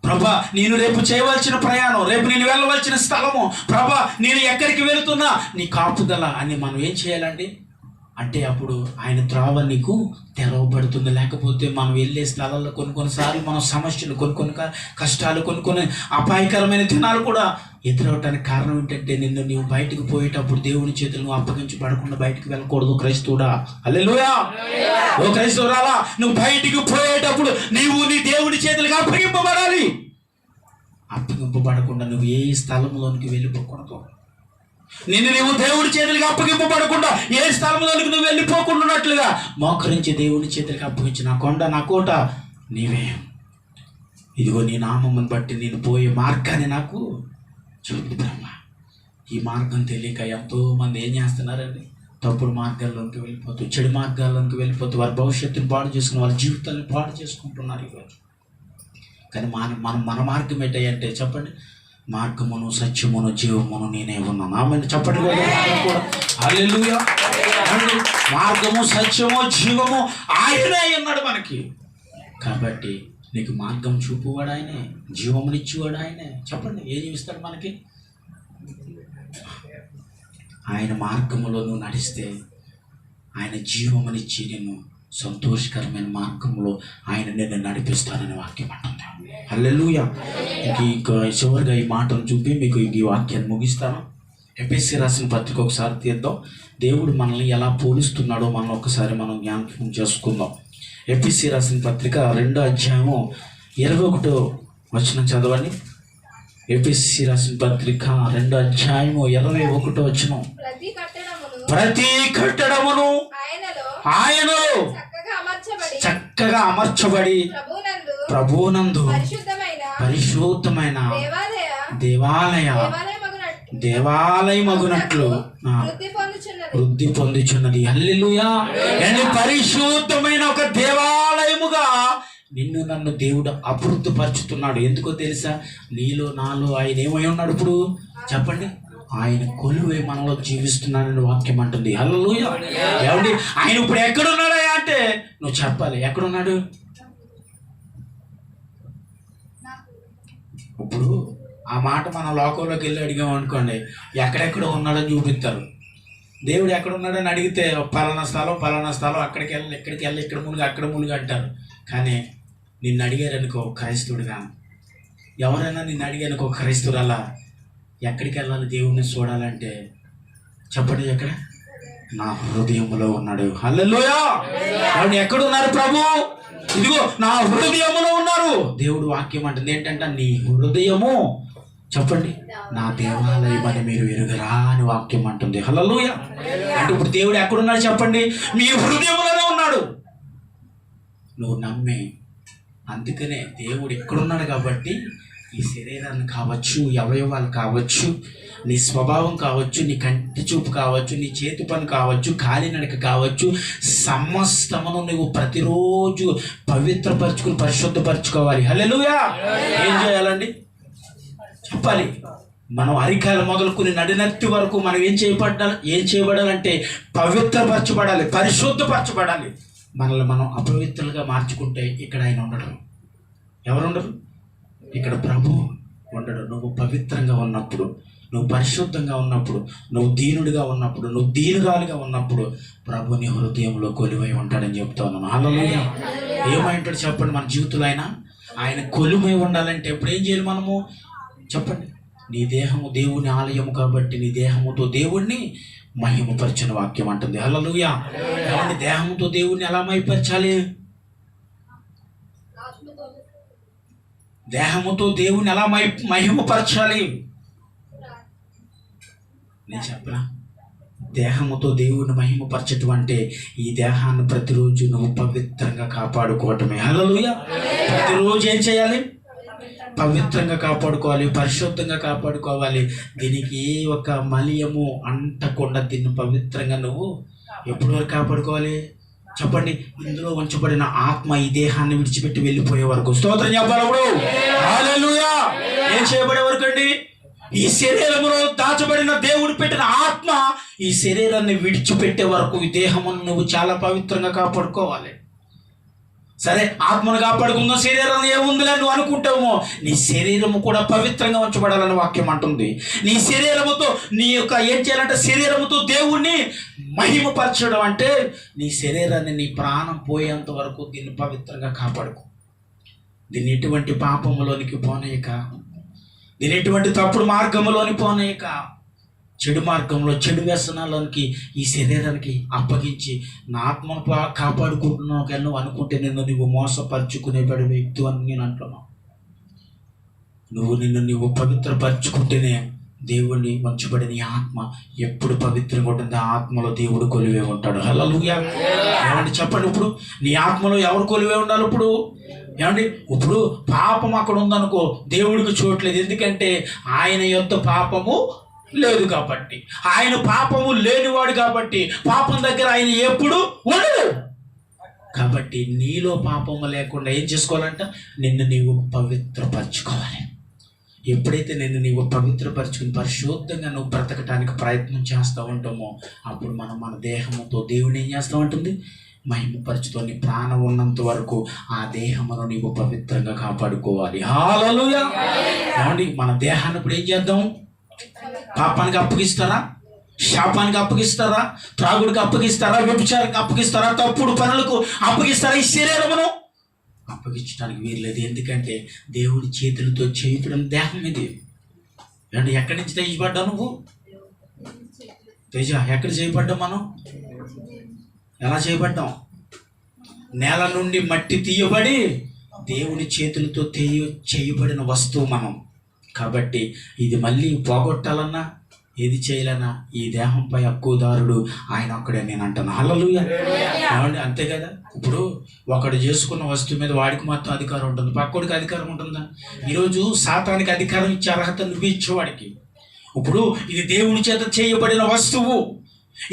ప్రభా నేను రేపు చేయవలసిన ప్రయాణం, రేపు నేను వెళ్ళవలసిన స్థలము, ప్రభా నేను ఎక్కడికి వెళుతున్నా నీ కాపుదల అని మనం ఏం చేయాలండి అంటే అప్పుడు ఆయన త్రోవ నీకు తెరవబడుతుంది. లేకపోతే మనం వెళ్ళే స్థలాల్లో కొన్నిసార్లు మనం సమస్యలు, కొన్ని కష్టాలు, కొన్ని అపాయకరమైన దినాలు కూడా ఎదురవటానికి కారణం ఏంటంటే నీవు బయటకు పోయేటప్పుడు దేవుని చేతులు నువ్వు అప్పగించబడకుండా బయటకు వెళ్ళకూడదు. క్రైస్తవుడా, హల్లెలూయా. ఓ క్రైస్తవురాలా, నువ్వు బయటికి పోయేటప్పుడు నీవు నీ దేవుని చేతులకు అప్పగింపబడాలి. అప్పగింపబడకుండా నువ్వు ఏ స్థలంలోనికి వెళ్ళిపోకూడదు. నీవు దేవుడి చేతులకు అప్పగింపబడకుండా ఏ స్థలంలోనికి నువ్వు వెళ్ళిపోకుండాన్నట్లుగా మోకరించి దేవుని చేతులకు అప్పగించి, నా కొండ నా కోట నీవే, ఇదిగో నీ నామమును బట్టి నేను పోయే మార్గాన్ని నాకు చూపు బ్రహ్మ. ఈ మార్గం తెలియక ఎంతో మంది ఏం చేస్తున్నారండి? తప్పుడు మార్గాల్లోకి వెళ్ళిపోతూ, చెడు మార్గాల్లోకి వెళ్ళిపోతూ వారి భవిష్యత్తును పాడు చేసుకుని వారి జీవితాన్ని పాడు చేసుకుంటున్నారు ఈరోజు. కానీ మన మార్గం ఏంటంటే చెప్పండి, మార్గమును సత్యమును జీవమును నేనే ఉన్నాను. ఆమె చెప్పండి కూడా. హల్లెలూయా. మార్గము సత్యము జీవము ఆయనే ఉన్నాడు మనకి. కాబట్టి నీకు మార్గం చూపువాడు ఆయనే, జీవమునిచ్చేవాడు ఆయనే. చెప్పండి, ఏం చూపిస్తాడు మనకి? ఆయన మార్గములో నువ్వు నడిస్తే ఆయన జీవమునిచ్చి నిన్ను సంతోషకరమైన మార్గంలో ఆయన నిన్ను నడిపిస్తానని వాక్యం అంటుంది. హల్లెలూయా. ఇంకా చివరిగా ఈ మాటను చూపి మీకు ఈ వాక్యాన్ని ముగిస్తాను. ఎఫెసీ రాసిన పత్రిక ఒకసారి తీద్దాం. దేవుడు మనల్ని ఎలా పోలుస్తున్నాడో మనం ఒకసారి మనం జ్ఞాపకం చేసుకుందాం. ఎఫెసీ రాసిన పత్రిక 2వ అధ్యాయము 21వ వచనం చదవండి. ఎఫెసీ రాసిన పత్రిక 2వ అధ్యాయము 21వ వచనం. ప్రతి కట్టడమును ఆయనలో చక్కగా అమర్చబడి ప్రభువునందు పరిశుద్ధమైన దేవాలయమగునట్లు వృద్ధి పొందుచున్నది. హల్లెలూయా. పరిశుద్ధమైన ఒక దేవాలయముగా నిన్ను నన్ను దేవుడు అభివృద్ధిపరుచుతున్నాడు. ఎందుకో తెలుసా? నీలో నాలో ఆయన ఏమై ఉన్నాడు ఇప్పుడు చెప్పండి? ఆయన కొలువై మనలో జీవిస్తున్నానని వాక్యం అంటుంది. హల్లెలూయా. ఏమండి, ఆయన ఇప్పుడు ఎక్కడున్నాడా అంటే నువ్వు చెప్పాలి. ఎక్కడున్నాడు? ఇప్పుడు ఆ మాట మన లోకంలోకి వెళ్ళి అడిగామనుకోండి, ఎక్కడెక్కడ ఉన్నాడని చూపిస్తారు. దేవుడు ఎక్కడున్నాడని అడిగితే పలానా స్థలం, అక్కడికి వెళ్ళి ఇక్కడ ములుగు అక్కడ ములుగు అంటారు. కానీ నిన్ను అడిగారనుకో క్రైస్తవుడిగా, ఎవరైనా నిన్ను అడిగానుకో క్రైస్తవురాలా, ఎక్కడికి వెళ్ళాలి దేవుణ్ణి చూడాలంటే చెప్పండి, ఎక్కడ? నా హృదయంలో ఉన్నాడు. హల్లెలూయా. ఎక్కడున్నారు ప్రభు? ఇదిగో నా హృదయములో ఉన్నారు. దేవుడు వాక్యం అంటుంది ఏంటంటే, నీ హృదయము చెప్పండి నా దేవాలయం అని మీరు ఎరుగరా అని వాక్యం అంటుంది. హల్లెలూయా. అంటే ఇప్పుడు దేవుడు ఎక్కడున్నాడు చెప్పండి? మీ హృదయంలోనే ఉన్నాడు. నువ్వు నమ్మే, అందుకనే దేవుడు ఎక్కడున్నాడు కాబట్టి ఈ శరీరాన్ని కావచ్చు, అవయవాలు కావచ్చు, నీ స్వభావం కావచ్చు, నీ కంటి చూపు కావచ్చు, నీ చేతి పని కావచ్చు, కాలినడక కావచ్చు, సమస్తమును నువ్వు ప్రతిరోజు పవిత్రపరచుకుని పరిశుద్ధపరచుకోవాలి. హల్లెలూయా. ఏం చేయాలండి చెప్పాలి? మనం అరికాలు మొదలుకుని నడినెత్తి వరకు మనం ఏం చేయబడాలంటే పవిత్రపరచబడాలి, పరిశుద్ధపరచబడాలి. మనల్ని మనం అపవిత్రులుగా మార్చుకుంటే ఇక్కడ ఆయన ఉండడు. ఎవరు ఉండరు? ఇక్కడ ప్రభు ఉండడు. నువ్వు పవిత్రంగా ఉన్నప్పుడు, నువ్వు పరిశుద్ధంగా ఉన్నప్పుడు, నువ్వు దీనుడిగా ఉన్నప్పుడు, నువ్వు దీనురాలుగా ఉన్నప్పుడు ప్రభు నీ హృదయంలో కొలువై ఉంటాడని చెప్తా ఉన్నాను. హల్లెలూయా. ఏమై ఉంటాడు చెప్పండి మన జీవితంలో? ఆయన కొలువై ఉండాలంటే ఎప్పుడు ఏం చేయాలి మనము చెప్పండి? నీ దేహము దేవుని ఆలయము కాబట్టి నీ దేహముతో దేవుణ్ణి మహిమపరచిన వాక్యం అంటుంది. హల్లెలూయా. ఏమంటే దేహంతో దేవుణ్ణి ఎలా మహిమపరచాలి? దేహముతో దేవుని ఎలా మహిమపరచాలి? నేను చెప్పరా? దేహముతో దేవుని మహిమపరచటం అంటే ఈ దేహాన్ని ప్రతిరోజు నువ్వు పవిత్రంగా కాపాడుకోవటమే. హల్లెలూయా. ప్రతిరోజు ఏం చేయాలి? పవిత్రంగా కాపాడుకోవాలి, పరిశుద్ధంగా కాపాడుకోవాలి. దీనికి ఏ ఒక మలియము అంటకుండా దీన్ని పవిత్రంగా నువ్వు ఎప్పటి వరకు కాపాడుకోవాలి చెప్పండి? ఇందులో ఉంచబడిన ఆత్మ ఈ దేహాన్ని విడిచిపెట్టి వెళ్ళిపోయే వరకు. స్తోత్రం చెప్పాలప్పుడు. హల్లెలూయా. ఏం చేయబడే వరకు అండి? ఈ శరీరంలో దాచబడిన దేవుడు పెట్టిన ఆత్మ ఈ శరీరాన్ని విడిచిపెట్టే వరకు ఈ దేహమును నువ్వు చాలా పవిత్రంగా కాపాడుకోవాలి. సరే, ఆత్మను కాపాడుకుందాం, శరీరం ఏముందిలే నువ్వు అనుకుంటావు. నీ శరీరము కూడా పవిత్రంగా ఉంచబడాలని వాక్యం అంటుంది. నీ శరీరముతో నీ యొక్క ఏం చేయాలంటే శరీరముతో దేవుణ్ణి మహిమపరచడం అంటే నీ శరీరాన్ని నీ ప్రాణం పోయేంత వరకు దీన్ని పవిత్రంగా కాపాడుకో. దీన్ని ఎటువంటి పాపములోనికి పోనీయక, దీన్ని ఎటువంటి తప్పుడు మార్గంలోని పోనీయక, చెడు మార్గంలో చెడు వ్యసనాలకి ఈ శరీరానికి అప్పగించి నా ఆత్మను కాపాడుకుంటున్నావు కానీ నువ్వు అనుకుంటే నువ్వు మోసపరుచుకునే వ్యక్తి అని నేను అంటున్నావు. నిన్ను పవిత్రపరచుకుంటేనే దేవుణ్ణి వంచబడిన ఈ ఆత్మ ఎప్పుడు పవిత్రంగా ఉంటుంది. ఆ ఆత్మలో దేవుడు కొలివే ఉంటాడు. హల్లెలూయా. ఏమండి చెప్పండి, ఇప్పుడు నీ ఆత్మలో ఎవరు కొలివే ఉండాలి? ఇప్పుడు ఏమండి, ఇప్పుడు పాపం అక్కడ ఉందనుకో, దేవుడికి చూడలేదు. ఎందుకంటే ఆయన యొక్క పాపము లేదు కాబట్టి, ఆయన పాపము లేనివాడు కాబట్టి పాపం దగ్గర ఆయన ఎప్పుడు ఉండడు. కాబట్టి నీలో పాపము లేకుండా ఏం చేసుకోవాలంట? నిన్ను నీవు పవిత్రపరచుకోవాలి. ఎప్పుడైతే నిన్ను నీవు పవిత్రపరచుకుని పరిశుద్ధంగా నువ్వు బ్రతకటానికి ప్రయత్నం చేస్తూ ఉంటామో అప్పుడు మన దేహముతో దేవుని ఏం చేస్తూ ఉంటుంది? మహిమపరచుతో. నీ ప్రాణం ఉన్నంత వరకు ఆ దేహమును నీవు పవిత్రంగా కాపాడుకోవాలి. హల్లెలూయా. ఏమండి, మన దేహాన్ని ఇప్పుడు ఏం చేద్దాం? పాపానికి అప్పగిస్తారా? శాపానికి అప్పగిస్తారా? త్రాగుడికి అప్పగిస్తారా? వ్యభిచారానికి అప్పగిస్తారా? తప్పుడు పనులకు అప్పగిస్తారా? ఈ శరీరమును అప్పగించడానికి వీర్లేదు. ఎందుకంటే దేవుడి చేతులతో చేయబడిన దేహం ఇది. అంటే ఎక్కడి నుంచి తెచ్చిపడ్డా నువ్వు? తేజ, ఎక్కడ చేయబడ్డాం మనం? ఎలా చేయబడ్డాం? నేల నుండి మట్టి తీయబడి దేవుడి చేతులతో చేయబడిన వస్తువు మనం. కాబట్టి ఇది మళ్ళీ పోగొట్టాలన్నా ఏది చేయాలన్నా ఈ దేహంపై హక్కుదారుడు ఆయన ఒక్కడే నేను అంటాను. హల్లెలూయా. ఏమండి, అంతే కదా. ఇప్పుడు ఒకడు చేసుకున్న వస్తువు మీద వాడికి మాత్రం అధికారం ఉంటుంది, పక్కోడికి అధికారం ఉంటుందా? ఈరోజు సాతానికి అధికారం ఇచ్చే అర్హత నువ్వు ఇచ్చేవాడికి. ఇప్పుడు ఇది దేవుని చేత చేయబడిన వస్తువు,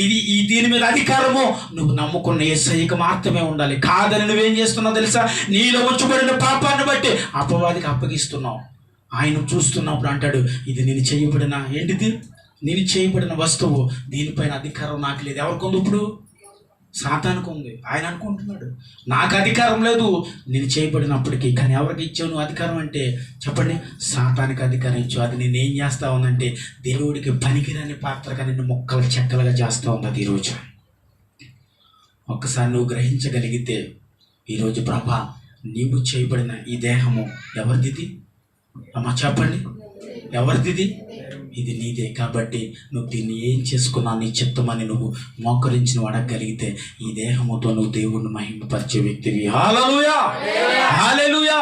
ఈ దీని మీద అధికారము నువ్వు నమ్ముకున్న యేసయ్యకు మాత్రమే ఉండాలి. కాదని నువ్వేం చేస్తున్నావు తెలుసా? నీలో ఉంచబడిన పాపాన్ని బట్టి అపవాదికి అప్పగిస్తున్నావు. ఆయన చూస్తున్నప్పుడు అంటాడు, ఇది నేను చేయబడిన ఏంటిది? నేను చేయబడిన వస్తువు, దీనిపైన అధికారం నాకు లేదు. ఎవరికి ఉంది? ఇప్పుడు సాతానుకు ఉంది. ఆయన అనుకుంటున్నాడు నాకు అధికారం లేదు నేను చేయబడినప్పటికీ. కానీ ఎవరికి ఇచ్చావు నువ్వు అధికారం అంటే చెప్పండి? సాతానికి అధికారం ఇచ్చావు. అది నేను ఏం చేస్తా ఉందంటే దేవుడికి పనికిరాని పాత్రగా నిన్ను ముక్కలు చెక్కలుగా చేస్తూ ఉన్నది. ఈరోజు ఒక్కసారి నువ్వు గ్రహించగలిగితే ఈరోజు ప్రభా నీవు చేయబడిన ఈ దేహము ఎవరిది? అమ్మా చెప్పండి, ఎవరిది? ఇది నీదే. కాబట్టి నువ్వు దీన్ని ఏం చేసుకున్నా నీ చిత్తమని నువ్వు మోకరించి నువ్వు అడగగలిగితే ఈ దేహముతో నువ్వు దేవుడిని మహిమపరిచే వ్యక్తివి. హల్లెలూయా. హల్లెలూయా.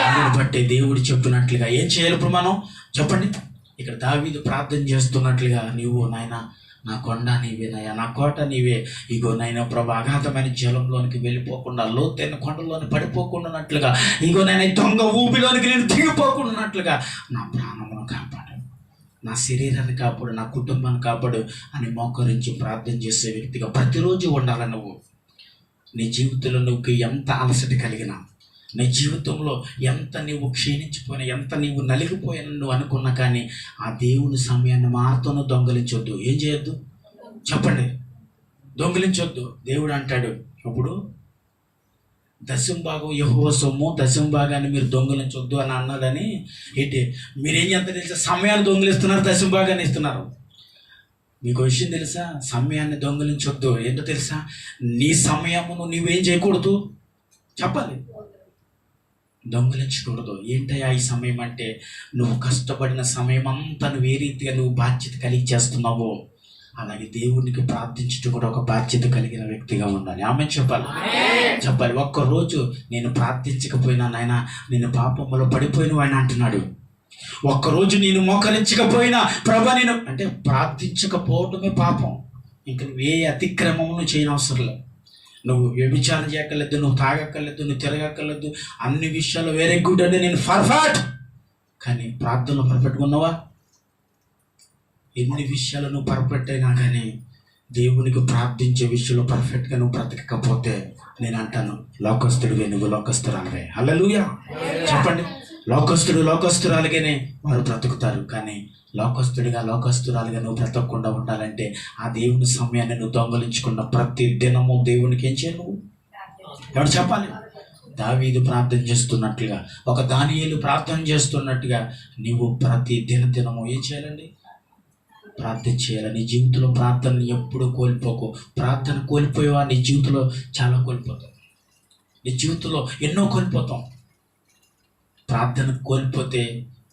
అందుని బట్టి దేవుడు చెప్పినట్లుగా ఏం చేయాలి ఇప్పుడు మనం? చెప్పండి. ఇక్కడ దావీదు ప్రార్థన చేస్తున్నట్లుగా నీవు నాయన నా కొండ నీవేనయ్యా, నా కోట నీవే. ఇగో నైనా ప్రభు అగాధమైన జలంలోనికి వెళ్ళిపోకుండా, లోతైన కొండలోని పడిపోకుండానట్లుగా, ఇగో నేను దొంగ ఊపిలోనికి నేను దిగిపోకుండానట్లుగా నా ప్రాణమును కాపాడు, నా శరీరాన్ని కాపాడు, నా కుటుంబాన్ని కాపాడు అని మోకరించి ప్రార్థన చేసే వ్యక్తిగా ప్రతిరోజు ఉండాలి. నువ్వు నీ జీవితంలో నువ్వు ఎంత అలసట కలిగినా, నీ జీవితంలో ఎంత నీవు క్షీణించిపోయినా, ఎంత నీవు నలిగిపోయినా నువ్వు అనుకున్నా కానీ ఆ దేవుని సమయాన్ని మాత్రం దొంగలించొద్దు. ఏం చేయొద్దు? చెప్పండి, దొంగలించొద్దు. దేవుడు అంటాడు ఇప్పుడు దశంభాగం యెహోవా సొమ్ము, దశంభాగాన్ని మీరు దొంగలించొద్దు అని అన్నదని ఏంటి? మీరేం చేస్తారు తెలుసా? సమయాన్ని దొంగలిస్తున్నారు, దశంభాగాన్ని ఇస్తున్నారు. మీకు విషయం తెలుసా? సమయాన్ని దొంగలించొద్దు. ఏంటో తెలుసా? నీ సమయమును నువ్వేం చేయకూడదు? చెప్పాలి, దొంగలించకూడదు. ఏంటయ్యా ఈ సమయం అంటే నువ్వు కష్టపడిన సమయం అంతా నువ్వు ఏ రీతిగా నువ్వు బాధ్యత కలిగి చేస్తున్నావో అలాగే దేవునికి ప్రార్థించుట కూడా ఒక బాధ్యత కలిగిన వ్యక్తిగా ఉండాలి. ఆమె చెప్పాలి. ఒక్కరోజు నేను ప్రార్థించకపోయినా నాయన నేను పాపంలో పడిపోయిన వాడిని అంటున్నాడు. ఒక్కరోజు నేను మోకరించకపోయినా ప్రభా నేను అంటే ప్రార్థించకపోవటమే పాపం. ఇంక నువ్వు ఏ అతిక్రమమును చేయనవసరం లేదు. నువ్వు వ్యభిచారం చేయక్కర్లేదు, నువ్వు తాగక్కర్లేదు, నువ్వు తిరగక్కర్లేదు. అన్ని విషయాలు వెరీ గుడ్ అంటే నేను పర్ఫెక్ట్. కానీ ప్రార్థనలో పర్ఫెక్ట్గా ఉన్నావా? ఎన్ని విషయాలు నువ్వు పర్ఫెక్ట్ అయినా కానీ దేవునికి ప్రార్థించే విషయంలో పర్ఫెక్ట్గా నువ్వు బ్రతకకపోతే నేను అంటాను, లోకస్తుడివే, నువ్వు లోకస్తురాలివే. హల్లెలూయా చెప్పండి. లోకస్తురాలుగానే వారు బ్రతుకుతారు. కానీ లోకస్తురాలుగా నువ్వు బ్రతకకుండా ఉండాలంటే ఆ దేవుని సమయాన్ని నువ్వు దొంగలించుకున్న ప్రతి దినము దేవునికి ఏం చేయాలి? నువ్వు ఎవరు చెప్పాలి? దావీదు ప్రార్థన చేస్తున్నట్లుగా, ఒక దానియేలు ప్రార్థన చేస్తున్నట్టుగా నీవు ప్రతి దినము ఏం చేయాలండి? ప్రార్థన చేయాలి. నీ జీవితంలో ప్రార్థనని ఎప్పుడు కోల్పోకు. ప్రార్థన కోల్పోయేవా నీ జీవితంలో చాలా కోల్పోతావు. నీ జీవితంలో ఎన్నో కోల్పోతాం. ప్రార్థన కోల్పోతే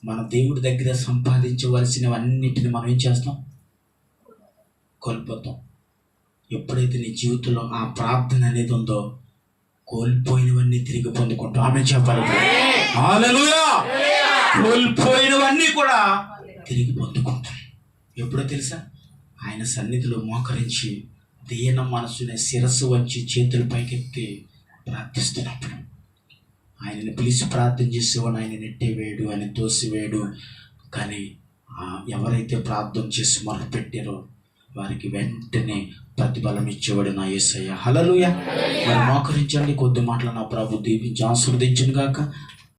మన దేవుడి దగ్గర సంపాదించవలసినవన్నిటిని మనం ఏం చేస్తాం? కోల్పోతాం. ఎప్పుడైతే నీ జీవితంలో ఆ ప్రార్థన అనేది ఉందో కోల్పోయినవన్నీ తిరిగి పొందుకుంటాం. ఆమె చెప్పాలి. హల్లెలూయా. కోల్పోయినవన్నీ కూడా తిరిగి పొందుకుంటాం. ఎప్పుడో తెలుసా? ఆయన సన్నిధిలో మోకరించి దీన మనసుని శిరస్సు వంచి చేతులు పైకెత్తి ప్రార్థిస్తున్నప్పుడు, ఆయనని పిలిచి ప్రార్థన చేసేవాడు ఆయన నెట్టేవేడు, ఆయన తోసివేడు. కానీ ఎవరైతే ప్రార్థన చేసి మొరపెట్టారో వారికి వెంటనే ప్రతిఫలం ఇచ్చేవాడు నా యేసయ్య. హల్లెలూయా. మరి మోకరించండి. కొద్ది మాటలు నా ప్రభు దీవించి ఆశీర్వదించును గాక.